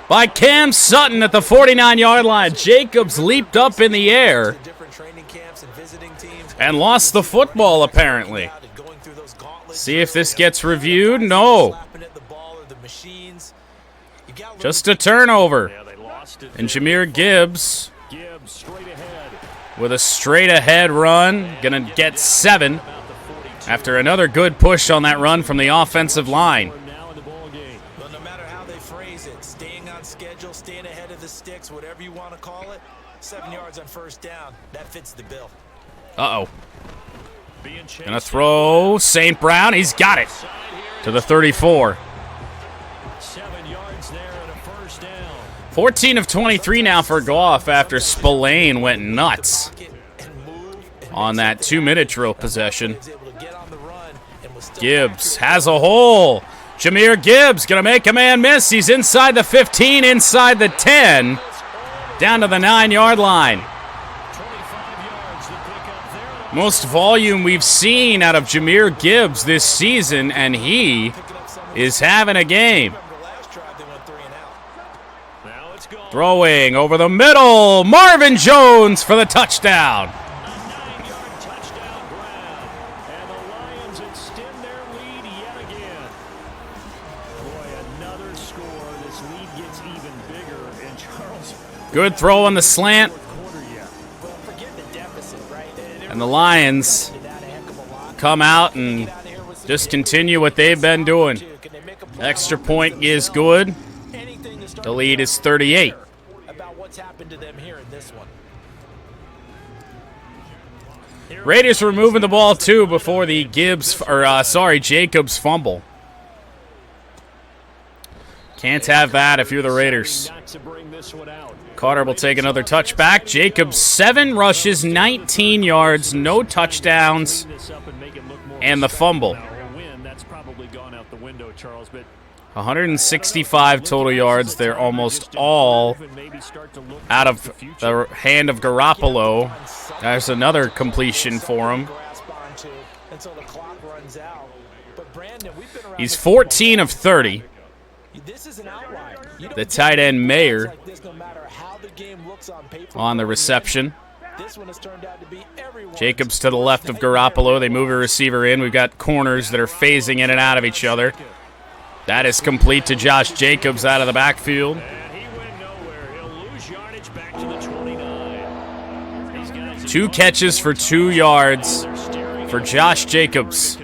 by Cam Sutton at the 49-yard line. Jacobs leaped up in the air and lost the football, apparently. See if this gets reviewed. No. Just a turnover. And Jahmyr Gibbs with a straight-ahead run. Going to get 7 after another good push on that run from the offensive line. But no matter how they phrase it, staying on schedule, staying ahead of the sticks, whatever you want to call it, 7 yards on first down, that fits the bill. Uh-oh. Gonna throw St. Brown. He's got it to the 34. 7 yards there and a first down. 14 of 23 now for Goff after Spillane went nuts on that 2-minute drill possession. Gibbs has a hole. Jahmyr Gibbs going to make a man miss. He's inside the 15, inside the 10, down to the 9-yard line. Most volume we've seen out of Jahmyr Gibbs this season, and he is having a game. Throwing over the middle, Marvin Jones for the touchdown. Good throw on the slant. And the Lions come out and just continue what they've been doing. Extra point is good. The lead is 38. Raiders were moving the ball too before the Jacobs fumble. Can't have that if you're the Raiders. Carter will take another touchback. Jacobs 7 rushes, 19 yards, no touchdowns, and the fumble. 165 total yards. They're almost all out of the hand of Garoppolo. There's another completion for him. He's 14 of 30. The tight end Mayer on the reception. Jacobs to the left of Garoppolo. They move a receiver in. We've got corners that are phasing in and out of each other. That is complete to Josh Jacobs out of the backfield. 2 catches for 2 yards for Josh Jacobs.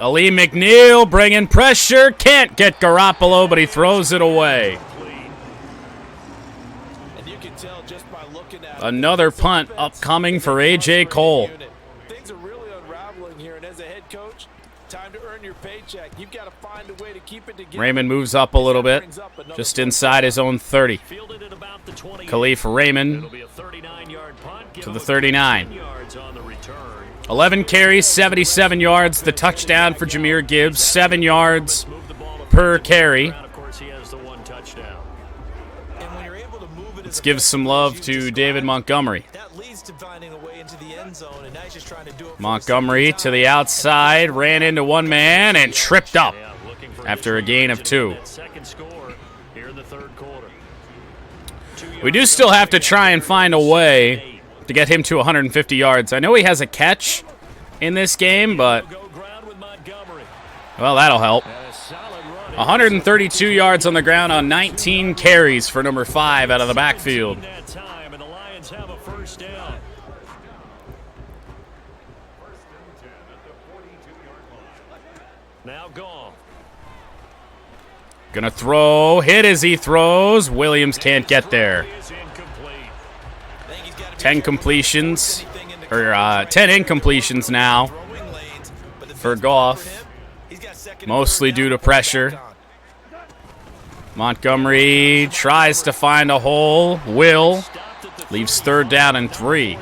Ali McNeil bringing pressure. Can't get Garoppolo, but he throws it away. Another punt upcoming for A.J. Cole. Things are really unraveling here, and as a head coach, time to earn your paycheck. You've got to find a way to keep it together. Raymond moves up a little bit, just inside his own 30. Khalif Raymond to the 39. 11 carries, 77 yards. The touchdown for Jahmyr Gibbs, 7 yards per carry. Let's give some love to David Montgomery. Montgomery to the outside, ran into one man and tripped up after a gain of 2. We do still have to try and find a way to get him to 150 yards. I know he has a catch in this game, but, well, that'll help. 132 yards on the ground on 19 carries for number 5 out of the backfield. Gonna throw, hit as he throws. Williams can't get there. 10 completions, or 10 incompletions now for Goff, mostly due to pressure. Montgomery tries to find a hole. Will leaves 3rd down and 3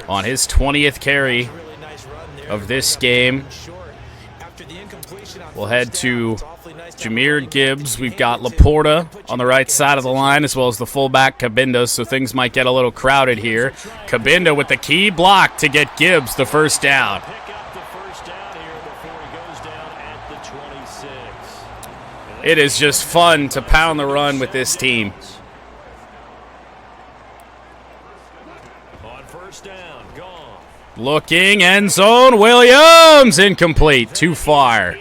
on his 20th carry of this game. We'll head to Jahmyr Gibbs. We've got Laporta on the right side of the line, as well as the fullback Cabinda, so things might get a little crowded here. Cabinda with the key block to get Gibbs the first down. It is just fun to pound the run with this team. On 1st down, gone. Looking, end zone, Williams, incomplete, too far.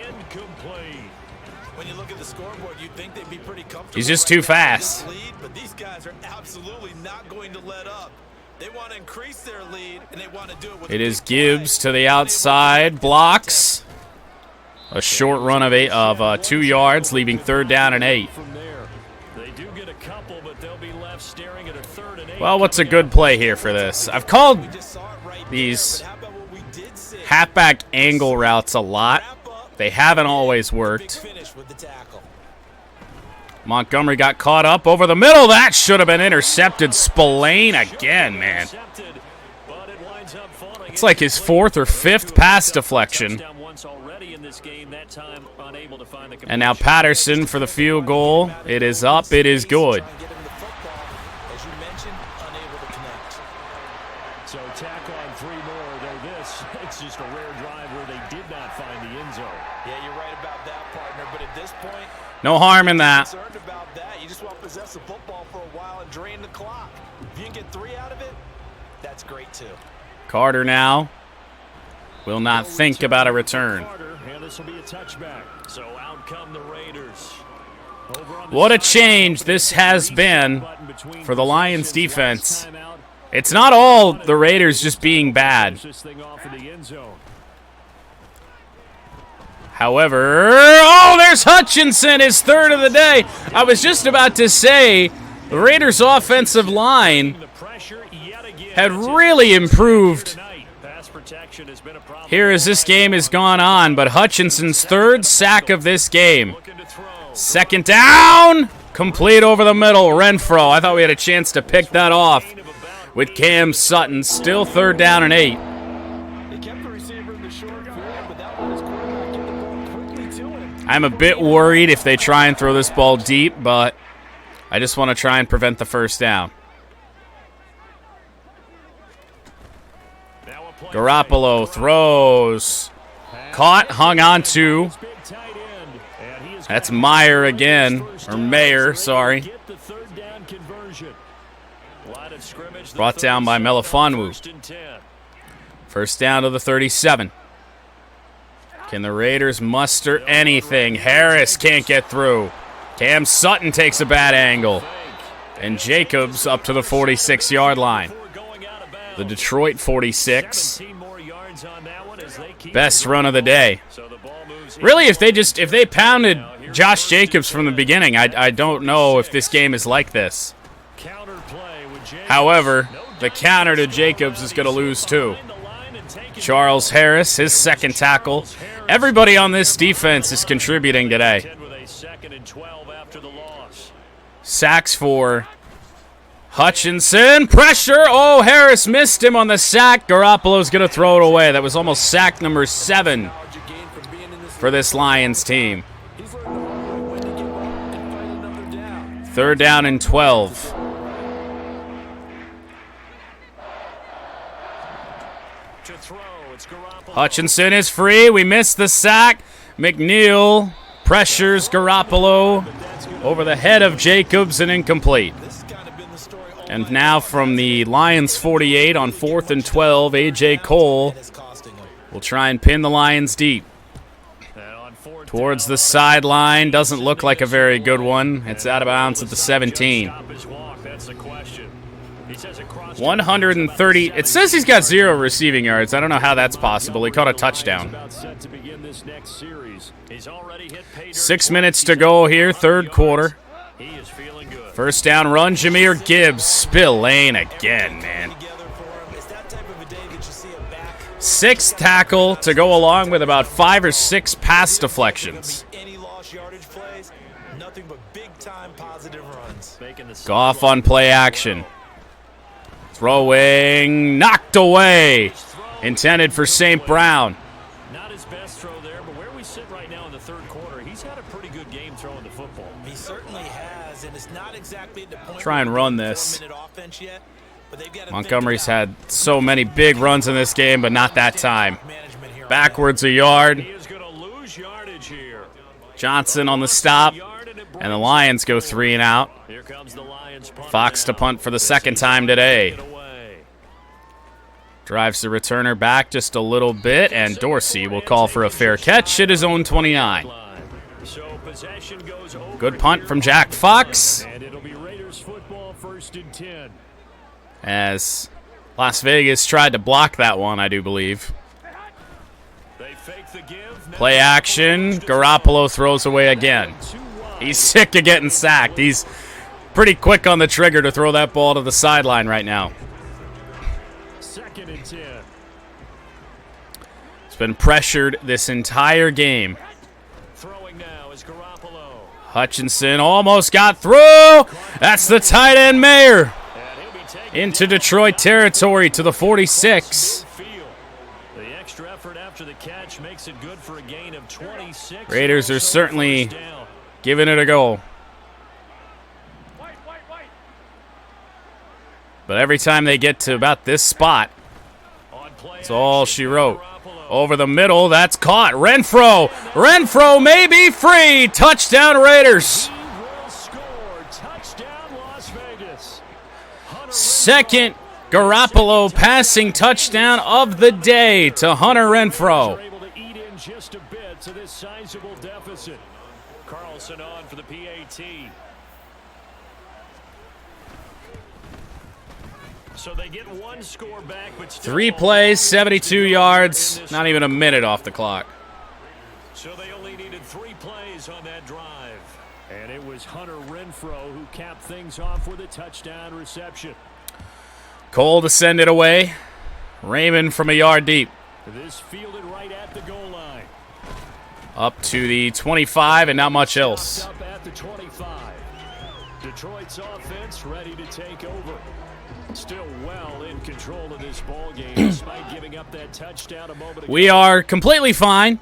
When you look at the scoreboard, you'd think they'd be pretty comfortable. He's just too fast. But these guys are absolutely not going to let up. They want to increase their lead, and they want to do it with It is Gibbs to the outside, blocks. A short run of 2 yards, leaving 3rd down and 8. They do get a couple, but they'll be left staring at a 3rd and 8. Well, what's a good play here for this? I've called these halfback angle routes a lot. They haven't always worked. Montgomery got caught up over the middle. That should have been intercepted. Spillane again, man. It's like his 4th or 5th pass deflection. And now Patterson for the field goal. It is up. It is good. So tack on 3 more. Though it's just a rare drive where they did not find the end zone. Yeah, you're right about that, partner. But at this point, no harm in that. concerned about that. You just want to possess the football for a while and drain the clock. If you can get 3 out of it, that's great too. Carter now will not think about a return. And this will be a touchback. So out come the Raiders. What a change this has been for the Lions defense. It's not all the Raiders just being bad. However, oh, there's Hutchinson, his 3rd of the day. I was just about to say the Raiders' offensive line had really improved here as this game has gone on, but Hutchinson's 3rd sack of this game. 2nd down, complete over the middle, Renfro. I thought we had a chance to pick that off with Cam Sutton. Still 3rd down and 8. I'm a bit worried if they try and throw this ball deep, but I just want to try and prevent the first down. Garoppolo throws. Caught, hung on to. That's Meyer again, or Mayer, sorry. Brought down by Melifonwu. First down to the 37. Can the Raiders muster anything? Harris can't get through. Cam Sutton takes a bad angle. And Jacobs up to the 46-yard line. The Detroit 46. Best run of the day. Really, if they pounded Josh Jacobs from the beginning, I don't know if this game is like this. However, the counter to Jacobs is going to lose too. Charles Harris, his 2nd tackle. Everybody on this defense is contributing today. Sacks for Hutchinson. Pressure. Oh, Harris missed him on the sack. Garoppolo's going to throw it away. That was almost sack number 7 for this Lions team. 3rd down and 12. Hutchinson is free. We missed the sack. McNeil pressures Garoppolo over the head of Jacobs and incomplete. And now from the Lions 48 on 4th and 12, A.J. Cole will try and pin the Lions deep. Towards the sideline. Doesn't look like a very good one. It's out of bounds at the 17. 130. It says he's got 0 receiving yards. I don't know how that's possible. He caught a touchdown. 6 minutes to go here, 3rd quarter. First down run, Jahmyr Gibbs. Spillane again, man. Sixth tackle to go along with about 5 or 6 pass deflections. Any lost yardage plays, nothing but big-time positive runs. Goff on play action. Throwing, knocked away. Intended for St. Brown. Not his best throw there, but where we sit right now in the third quarter, he's had a pretty good game throwing the football. He certainly has, and it's not exactly at the point. Try and run this. 4-minute offense yet, but they've got to Montgomery's had so many big runs in this game, but not that time. Backwards a yard. He is going to lose yardage here. Johnson on the stop. And the Lions go 3 and out. Here comes the Lions punt Fox now. to punt for the second time today. Get away. Drives the returner back just a little bit, and Dorsey will call for a fair catch at his own 29. So possession goes over Good punt from Jack Fox, and it'll be Raiders football, 1st and 10. as Las Vegas tried to block that one, I do believe. They fake the give. Play action. Garoppolo throws away again. He's sick of getting sacked. He's pretty quick on the trigger to throw that ball to the sideline right now. 2nd and 10. He's been pressured this entire game. Throwing now is Garoppolo. Hutchinson almost got through. That's the tight end Mayer. And he'll be taken Into Detroit territory to the 46. The extra effort after the catch makes it good for a gain of 26. Raiders are certainly First down. giving it a go. But every time they get to about this spot, On play that's all action, she wrote. Garoppolo. Over the middle, that's caught. Renfro may be free. Touchdown Raiders. He will score. Touchdown, Las Vegas. Second Garoppolo passing touchdown of the day to Hunter Renfro. Are able to eat in just a bit to this sizable deficit. Carlson on for the PAT. So they get one score back, but still 3 plays, 72 yards, not even a minute off the clock. So they only needed 3 plays on that drive. And it was Hunter Renfro who capped things off with a touchdown reception. Cole to send it away. Raymond from a yard deep. This fielded right at the goal line. Up to the 25 and not much else. Up at the 25. Detroit's offense ready to take over. Still well in control of this ball game despite giving up that touchdown a moment ago. We are completely fine.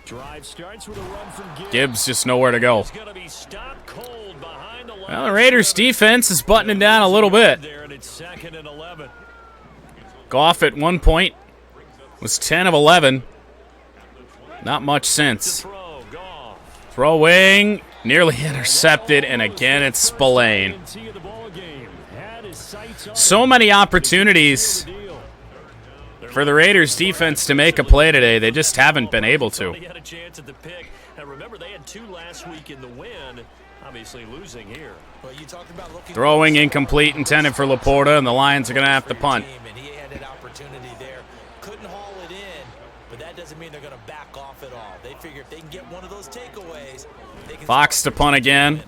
Drive starts with a run from Gibbs just nowhere to go. He's gonna be stopped cold behind the line. Well, the Raiders defense is buttoning down a little bit. There, and it's 2nd and 11. Goff at one point was 10 of 11. Not much since. Throw, Goff. Throwing, nearly intercepted, and again it's Spillane. Of the ball game. Had his sights on So many opportunities deal. for the Raiders defense to make a play today. They just haven't been able to. They had a chance at the pick. Now remember, they had 2 last week in the win. Obviously losing here. Well, you talked about looking Throwing incomplete, intended for Laporta, and the Lions are going to have to punt. And he had an opportunity there. Couldn't haul it in, but that doesn't mean they're going to back off at all. They figure if they can get one of those takeaways, they can Fox to punt again.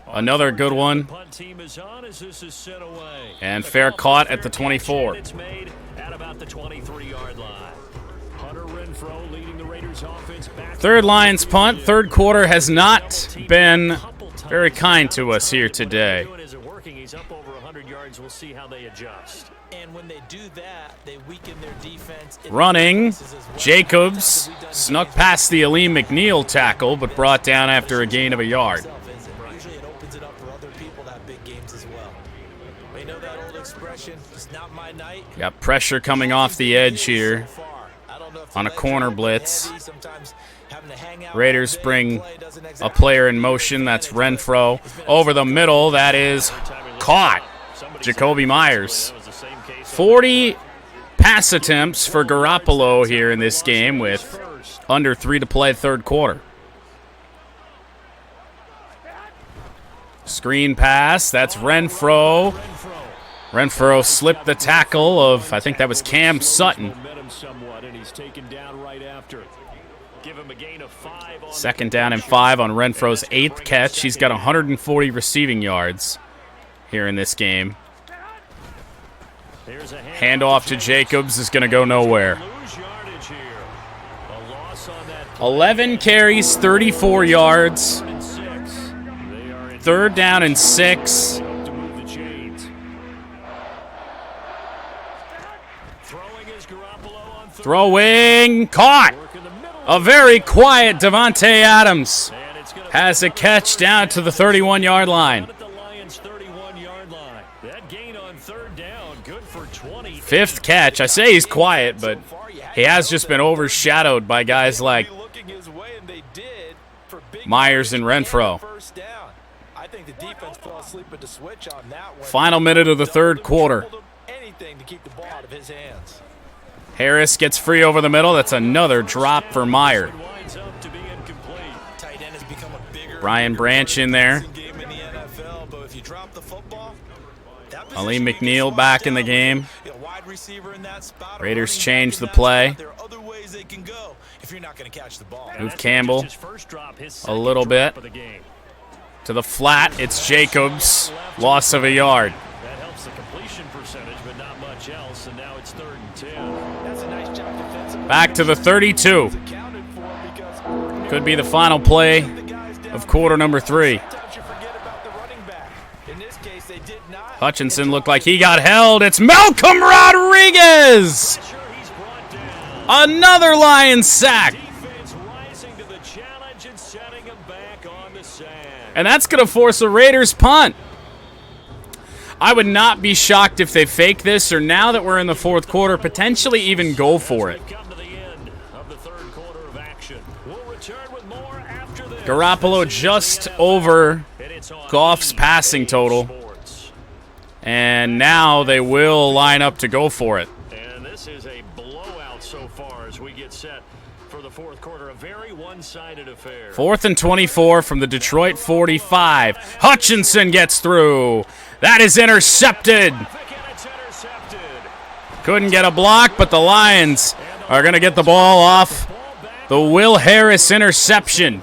Another good one. Punt team is on as this is sent away. And fair caught at the 24. It's made at about the 23-yard line. Hunter Renfro leading the Raiders offense back. Third Lions punt. Third quarter has not been very kind to us here today. Is it working? He's up over 100 yards. We'll see how they adjust. And when they do that, they weaken their defense. Running, Jacobs snuck past the Aleem McNeil tackle, but brought down after a gain of a yard. Usually it opens it up for other people to have big games as well. We know that old expression, it's not my night. Got pressure coming off the edge here So far. I don't know if on a the corner legs are blitz. heavy, sometimes having to hang out Raiders all day, bring play doesn't a exactly player in motion. That's Renfro. Over the middle, that is caught. Jacoby Myers. 40 pass attempts for Garoppolo here in this game with under 3 to play third quarter. Screen pass, that's Renfro. Renfro slipped the tackle of, I think that was Cam Sutton. Momentum somewhat, and he's taken down right after. Give him a gain of 5 on Second down and 5 on Renfro's 8th catch. He's got 140 receiving yards here in this game. Handoff to Jacobs is going to go nowhere. 11 carries, 34 yards. 3rd down and 6. Throwing, caught. A very quiet Devontae Adams has a catch down to the 31-yard line. 5th catch. I say he's quiet, but he has just been overshadowed by guys like Myers and Renfro. Final minute of the 3rd quarter. Harris gets free over the middle. That's another drop for Meyer. Brian Branch in there. Ali McNeil back in the game. Raiders change the play. Move Campbell a little bit. To the flat, it's Jacobs. Loss of a yard. That helps the completion percentage, but not much else, and now it's 3rd and 10. That's a nice job defensively. Back to the 32. Could be the final play of quarter number 3. Hutchinson looked like he got held. It's Malcolm Rodriguez! Another Lions sack. And that's going to force a Raiders punt. I would not be shocked if they fake this, or now that we're in the 4th quarter, potentially even go for it. Garoppolo just over Goff's passing total. And now they will line up to go for it. And this is a blowout so far as we get set for the 4th quarter. A very one-sided affair. 4th and 24 from the Detroit 45. Hutchinson gets through. That is intercepted. Couldn't get a block, but the Lions are going to get the ball off the Will Harris interception.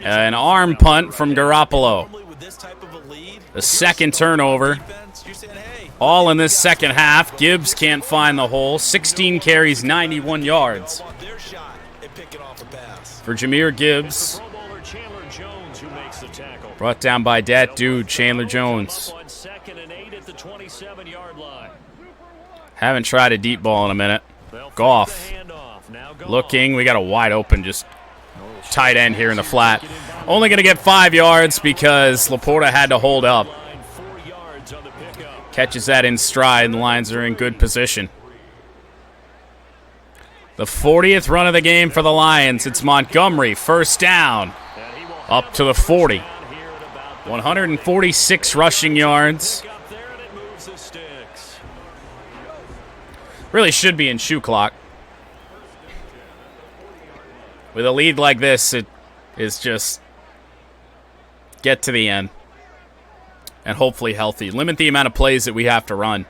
An arm punt from Garoppolo. The 2nd turnover. All in this 2nd half. Gibbs can't find the hole. 16 carries, 91 yards. For Jahmyr Gibbs. Brought down by that dude, Chandler Jones. Haven't tried a deep ball in a minute. Goff looking. We got a wide open just tight end here in the flat. Only going to get 5 yards because Laporta had to hold up. Catches that in stride, and the Lions are in good position. The 40th run of the game for the Lions. It's Montgomery, 1st down, up to the 40. 146 rushing yards. Really should be in shoe clock. With a lead like this, it is just get to the end. And hopefully healthy. Limit the amount of plays that we have to run.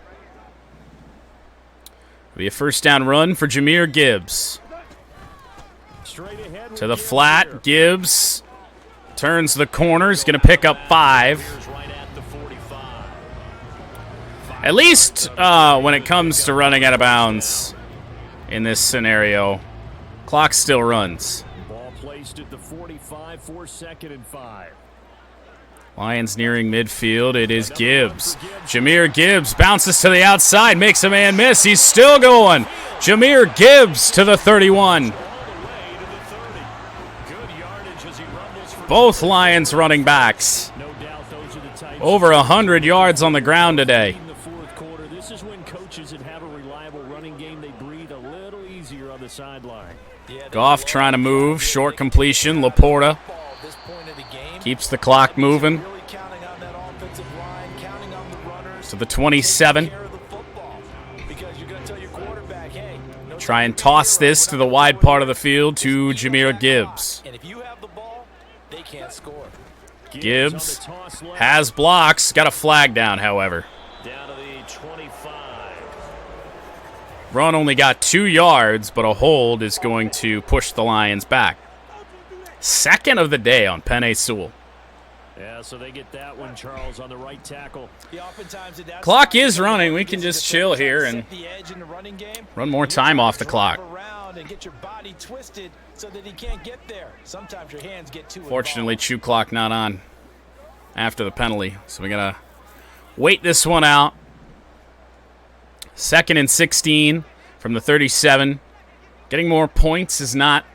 It'll be a 1st down run for Jahmyr Gibbs. To the flat, Gibbs turns the corner. He's going to pick up 5. At least when it comes to running out of bounds in this scenario, clock still runs. Ball placed at the 45 for 2nd and 5. Lions nearing midfield. It is Gibbs. Jahmyr Gibbs bounces to the outside, makes a man miss. He's still going. Jahmyr Gibbs to the 31. Both Lions running backs. Over 100 yards on the ground today. This is when coaches that have a reliable running game, they breathe a little easier on the sideline. Goff trying to move. Short completion. Laporta keeps the clock moving. To the 27. Try and toss this to the wide part of the field to Jahmyr Gibbs. Gibbs has blocks. Got a flag down, however. Down to the 25. Run only got 2 yards, but a hold is going to push the Lions back. 2nd of the day on Penei Sewell. Yeah, so they get that one, Charles, on the right tackle. Clock is running. We can just chill here and run more time off the clock. Fortunately, chew clock not on after the penalty, so we got to wait this one out. 2nd and 16 from the 37. Getting more points is not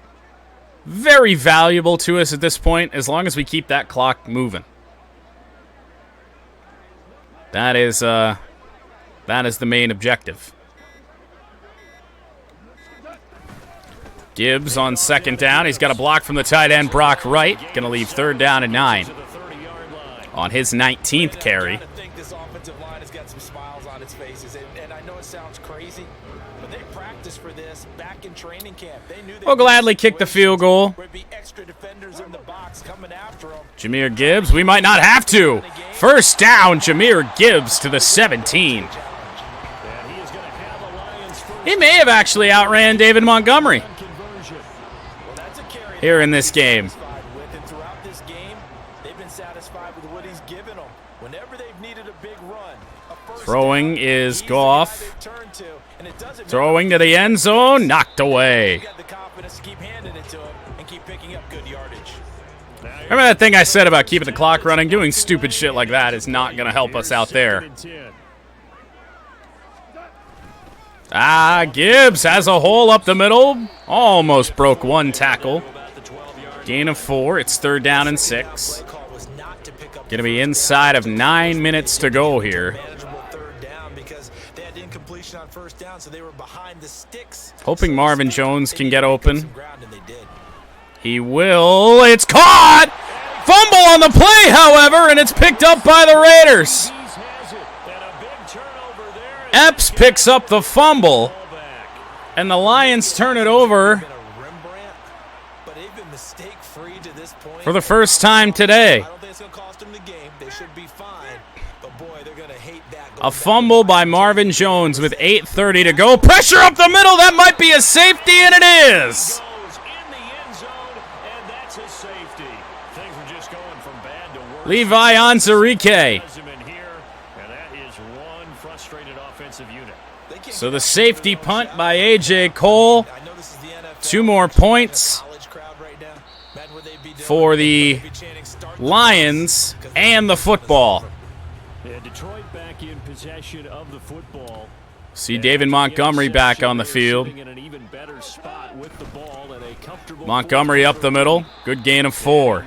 very valuable to us at this point, as long as we keep that clock moving. That is the main objective. Gibbs on 2nd down. He's got a block from the tight end, Brock Wright. Going to leave 3rd down and 9 on his 19th carry. I think this offensive line has got some smiles on its faces, and I know it sounds crazy, but they practiced for this back in training camp. They knew We'll gladly kick the field goal. There'd be extra defenders in the box coming after them. Jameer Gibbs, we might not have to. 1st down, Jameer Gibbs to the 17. He may have actually outran David Montgomery here in this game. Throughout this game, they've been satisfied with what he's given them. Whenever they've needed a big run, Throwing is Goff. Throwing to the end zone, knocked away. Remember that thing I said about keeping the clock running? Doing stupid shit like that is not going to help us out there. Gibbs has a hole up the middle. Almost broke one tackle. Gain of 4. It's 3rd down and 6. Going to be inside of 9 minutes to go here. Hoping Marvin Jones can get open. He will. It's caught! Fumble on the play, however, and it's picked up by the Raiders. Epps picks up the fumble, and the Lions turn it over for the first time today. A fumble by Marvin Jones with 8:30 to go. Pressure up the middle. That might be a safety, and it is. Levi Onwuzurike. So the safety punt by A.J. Cole. 2 more points for the Lions and the football. Detroit back in possession of the football. See David Montgomery back on the field. Montgomery up the middle. Good gain of 4.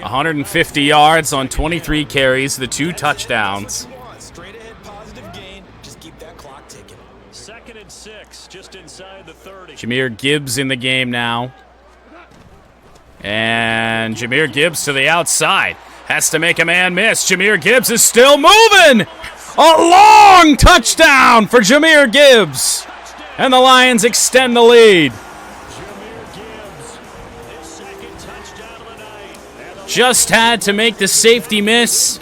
150 yards on 23 carries, the 2 touchdowns. Straight ahead positive gain. Just keep that clock ticking. 2nd and 6, just inside the 30. Jameer Gibbs in the game now. And Jameer Gibbs to the outside. Has to make a man miss. Jameer Gibbs is still moving. A long touchdown for Jameer Gibbs. And the Lions extend the lead. Just had to make the safety miss.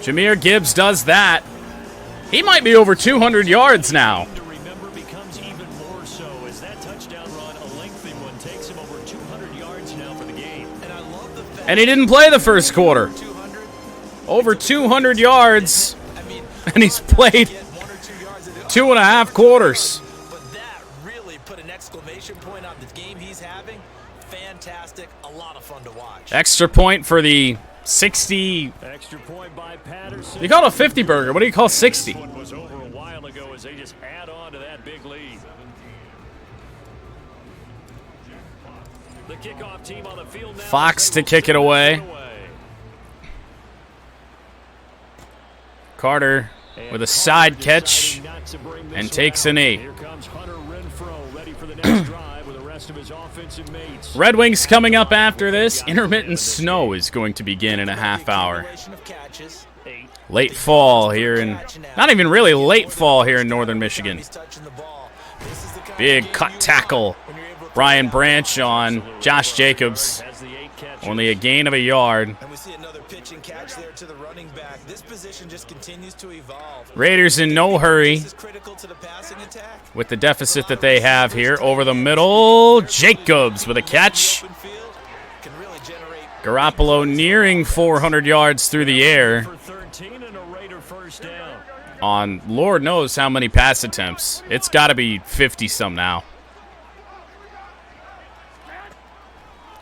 Jameer Gibbs does that. He might be over 200 yards now. And he didn't play the first quarter. Over 200 yards. And he's played 2.5 quarters. But that really put an exclamation point on the game he's having. Fantastic. A lot of fun to watch. Extra point for the 60. Extra point by Patterson. You call it a 50 burger. What do you call 60? Was over a while ago as they just add on to that big lead. The kickoff team on the field now. Fox to kick it away. Carter with a side catch and takes a knee. Here comes Hunter Renfrow, ready for the next drive with the rest of his offensive mates. Red Wings coming up after this. Intermittent snow is going to begin in a half hour. Late fall here in, not even really late fall here in northern Michigan. Big cut tackle. Brian Branch on Josh Jacobs. Only a gain of a yard. And we see another pitch and catch there to the running back. This position just continues to evolve. Raiders in no hurry This is critical to the passing attack. with the deficit that they have here. Over the middle, Jacobs with a catch. Garoppolo nearing 400 yards through the air For 13 and a Raider first down. on Lord knows how many pass attempts. It's got to be 50-some now.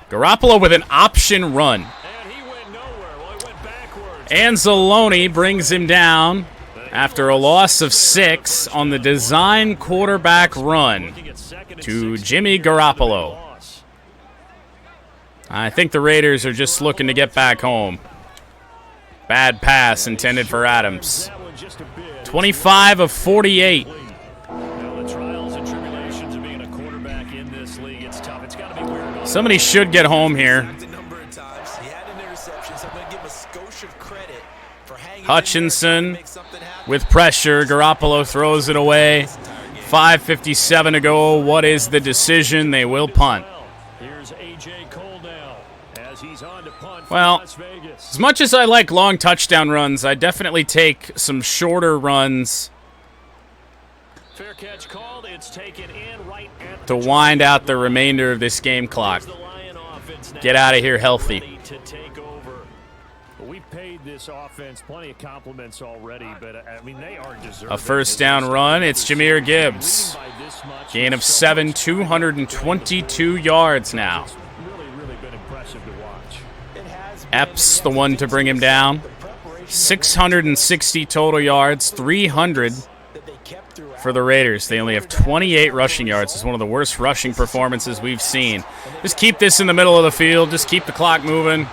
Garoppolo with an option run. And he went nowhere. Well, he went backwards. Anzalone brings him down after a loss of 6 on the design quarterback run to Jimmy Garoppolo. I think the Raiders are just looking to get back home. Bad pass intended for Adams. 25 of 48. Now, the trials and tribulations of being a quarterback in this league, it's tough. It's got to be weird. Somebody should get home here. Hutchinson with pressure. Garoppolo throws it away. 5:57 to go. What is the decision? They will punt. Here's A.J. Cole now as he's on to punt for Well, Las Vegas. as much as I like long touchdown runs, I definitely take some shorter runs Fair catch called. It's taken in right at to wind out the remainder of this game clock. the Lion offense now. Get out of here healthy. Ready to take over. We paid this offense plenty of compliments already, but I mean they are deserving. A first down run. It's Jameer Gibbs. Gain of 7, 222 yards now. It's really been impressive to watch. Epps, the one to bring him down. 660 total yards, 300 for the Raiders. They only have 28 rushing yards. It's one of the worst rushing performances we've seen. Just keep this in the middle of the field. Just keep the clock moving. And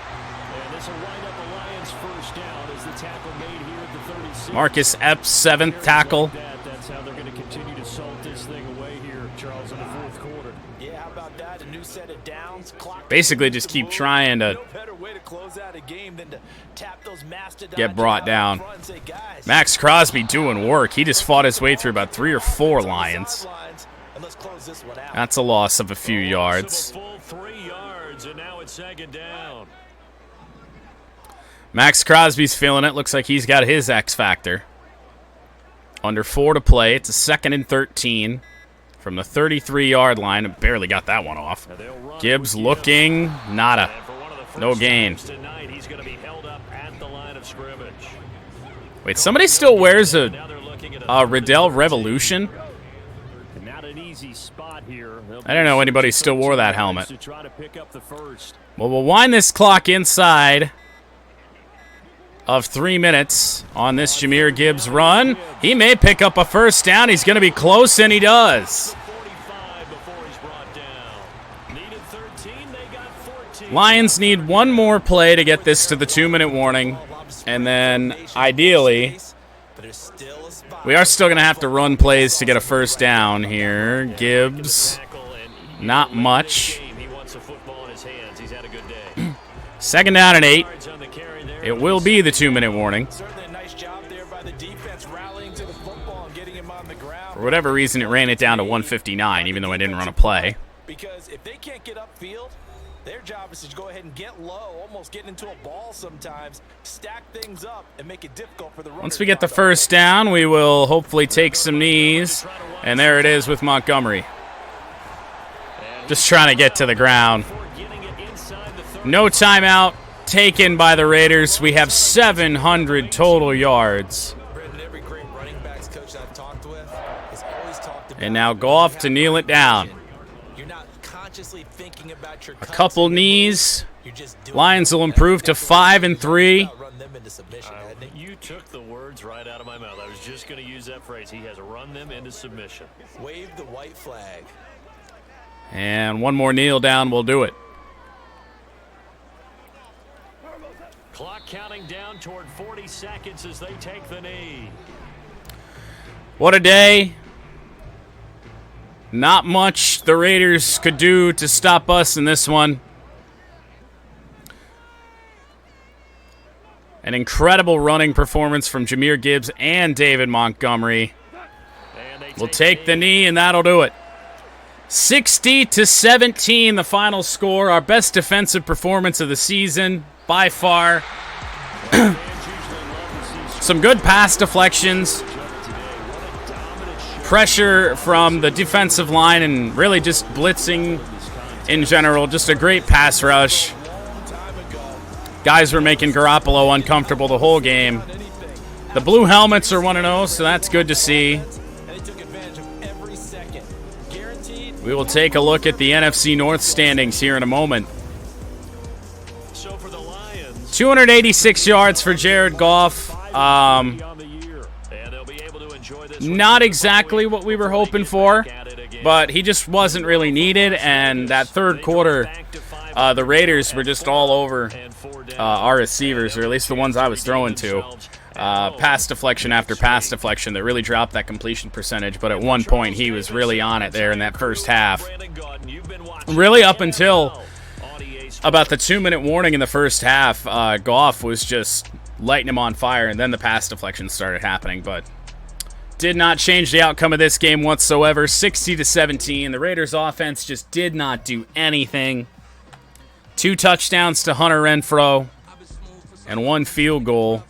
this will wind up the Lions' first down as the tackle made here at the 36. Marcus Epps, 7th tackle. That's how they're going to continue to salt this thing away here, Charles, in the fourth quarter. Yeah, how about that? A new set of downs. Clock Basically just keep trying to no better way to close out a game than to tap those mastodons get brought out down. front and say, guys, Max Crosby doing work. He just fought his way through about 3 or 4 Lions. sidelines, and let's close this one out. That's a loss of a few yards. So a full 3 yards, and now it's second down. Max Crosby's feeling it. Looks like he's got his X factor. Under 4 to play. It's a 2nd and 13 from the 33-yard line. Barely got that one off. Gibbs looking. Nada. And for one of the first No gain. times tonight, he's going to be held up at the line of scrimmage. Wait, somebody still wears a Now they're looking at Riddell Revolution? not an easy spot here. I don't know anybody still wore that helmet. To try to pick up the first. Well, we'll wind this clock inside of 3 minutes on this Jameer Gibbs run. He may pick up a first down. He's going to be close, and he does. 45 before he's brought down. Needed 13, they got 14. Lions need one more play to get this to the 2-minute warning. And then, ideally, we are still going to have to run plays to get a first down here. Gibbs, not much. He wants the football in his hands. He's had a good day. 2nd down and 8. Yards on the carry there. It will be the 2-minute warning. Certainly a nice job there by the defense rallying to the football and getting him on the ground. For whatever reason, it ran it down to 159, even though I didn't run a play. Because if they can't get upfield, their job is to go ahead and get low, almost get into a ball sometimes, stack things up, and make it difficult for the runner. Once we get the first down, we will hopefully take some knees. And there it is with Montgomery. Just trying to get to the ground. No timeout taken by the Raiders. We have 700 total yards. Brendan, every great running backs coach I've talked with has always talked about. And now Goff to kneel it down. You're not consciously thinking about your A couple knees. You're just doing Lions will improve to 5 and 3. run them into submission. hadn't he? You took the words right out of my mouth. I was just going to use that phrase. He has run them into submission. Wave the white flag. And one more kneel down will do it. Clock counting down toward 40 seconds as they take the knee. What a day. Not much the Raiders could do to stop us in this one. An incredible running performance from Jameer Gibbs and David Montgomery. We'll take the knee, and that'll do it. 60-17, the final score. Our best defensive performance of the season, by far. Some good pass deflections. Pressure from the defensive line, and really just blitzing in general. Just a great pass rush. Guys were making Garoppolo uncomfortable the whole game. The blue helmets are 1-0, so that's good to see. We will take a look at the NFC North standings here in a moment. 286 yards for Jared Goff. Not exactly what we were hoping for, but he just wasn't really needed, and that third quarter, the Raiders were just all over our receivers, or at least the ones I was throwing to. Pass deflection after pass deflection that really dropped that completion percentage, but at one point he was really on it there in that first half. Really up until about the 2-minute warning in the first half, Goff was just lighting him on fire, and then the pass deflection started happening, but did not change the outcome of this game whatsoever. 60-17. The Raiders offense just did not do anything. 2 touchdowns to Hunter Renfrow and 1 field goal.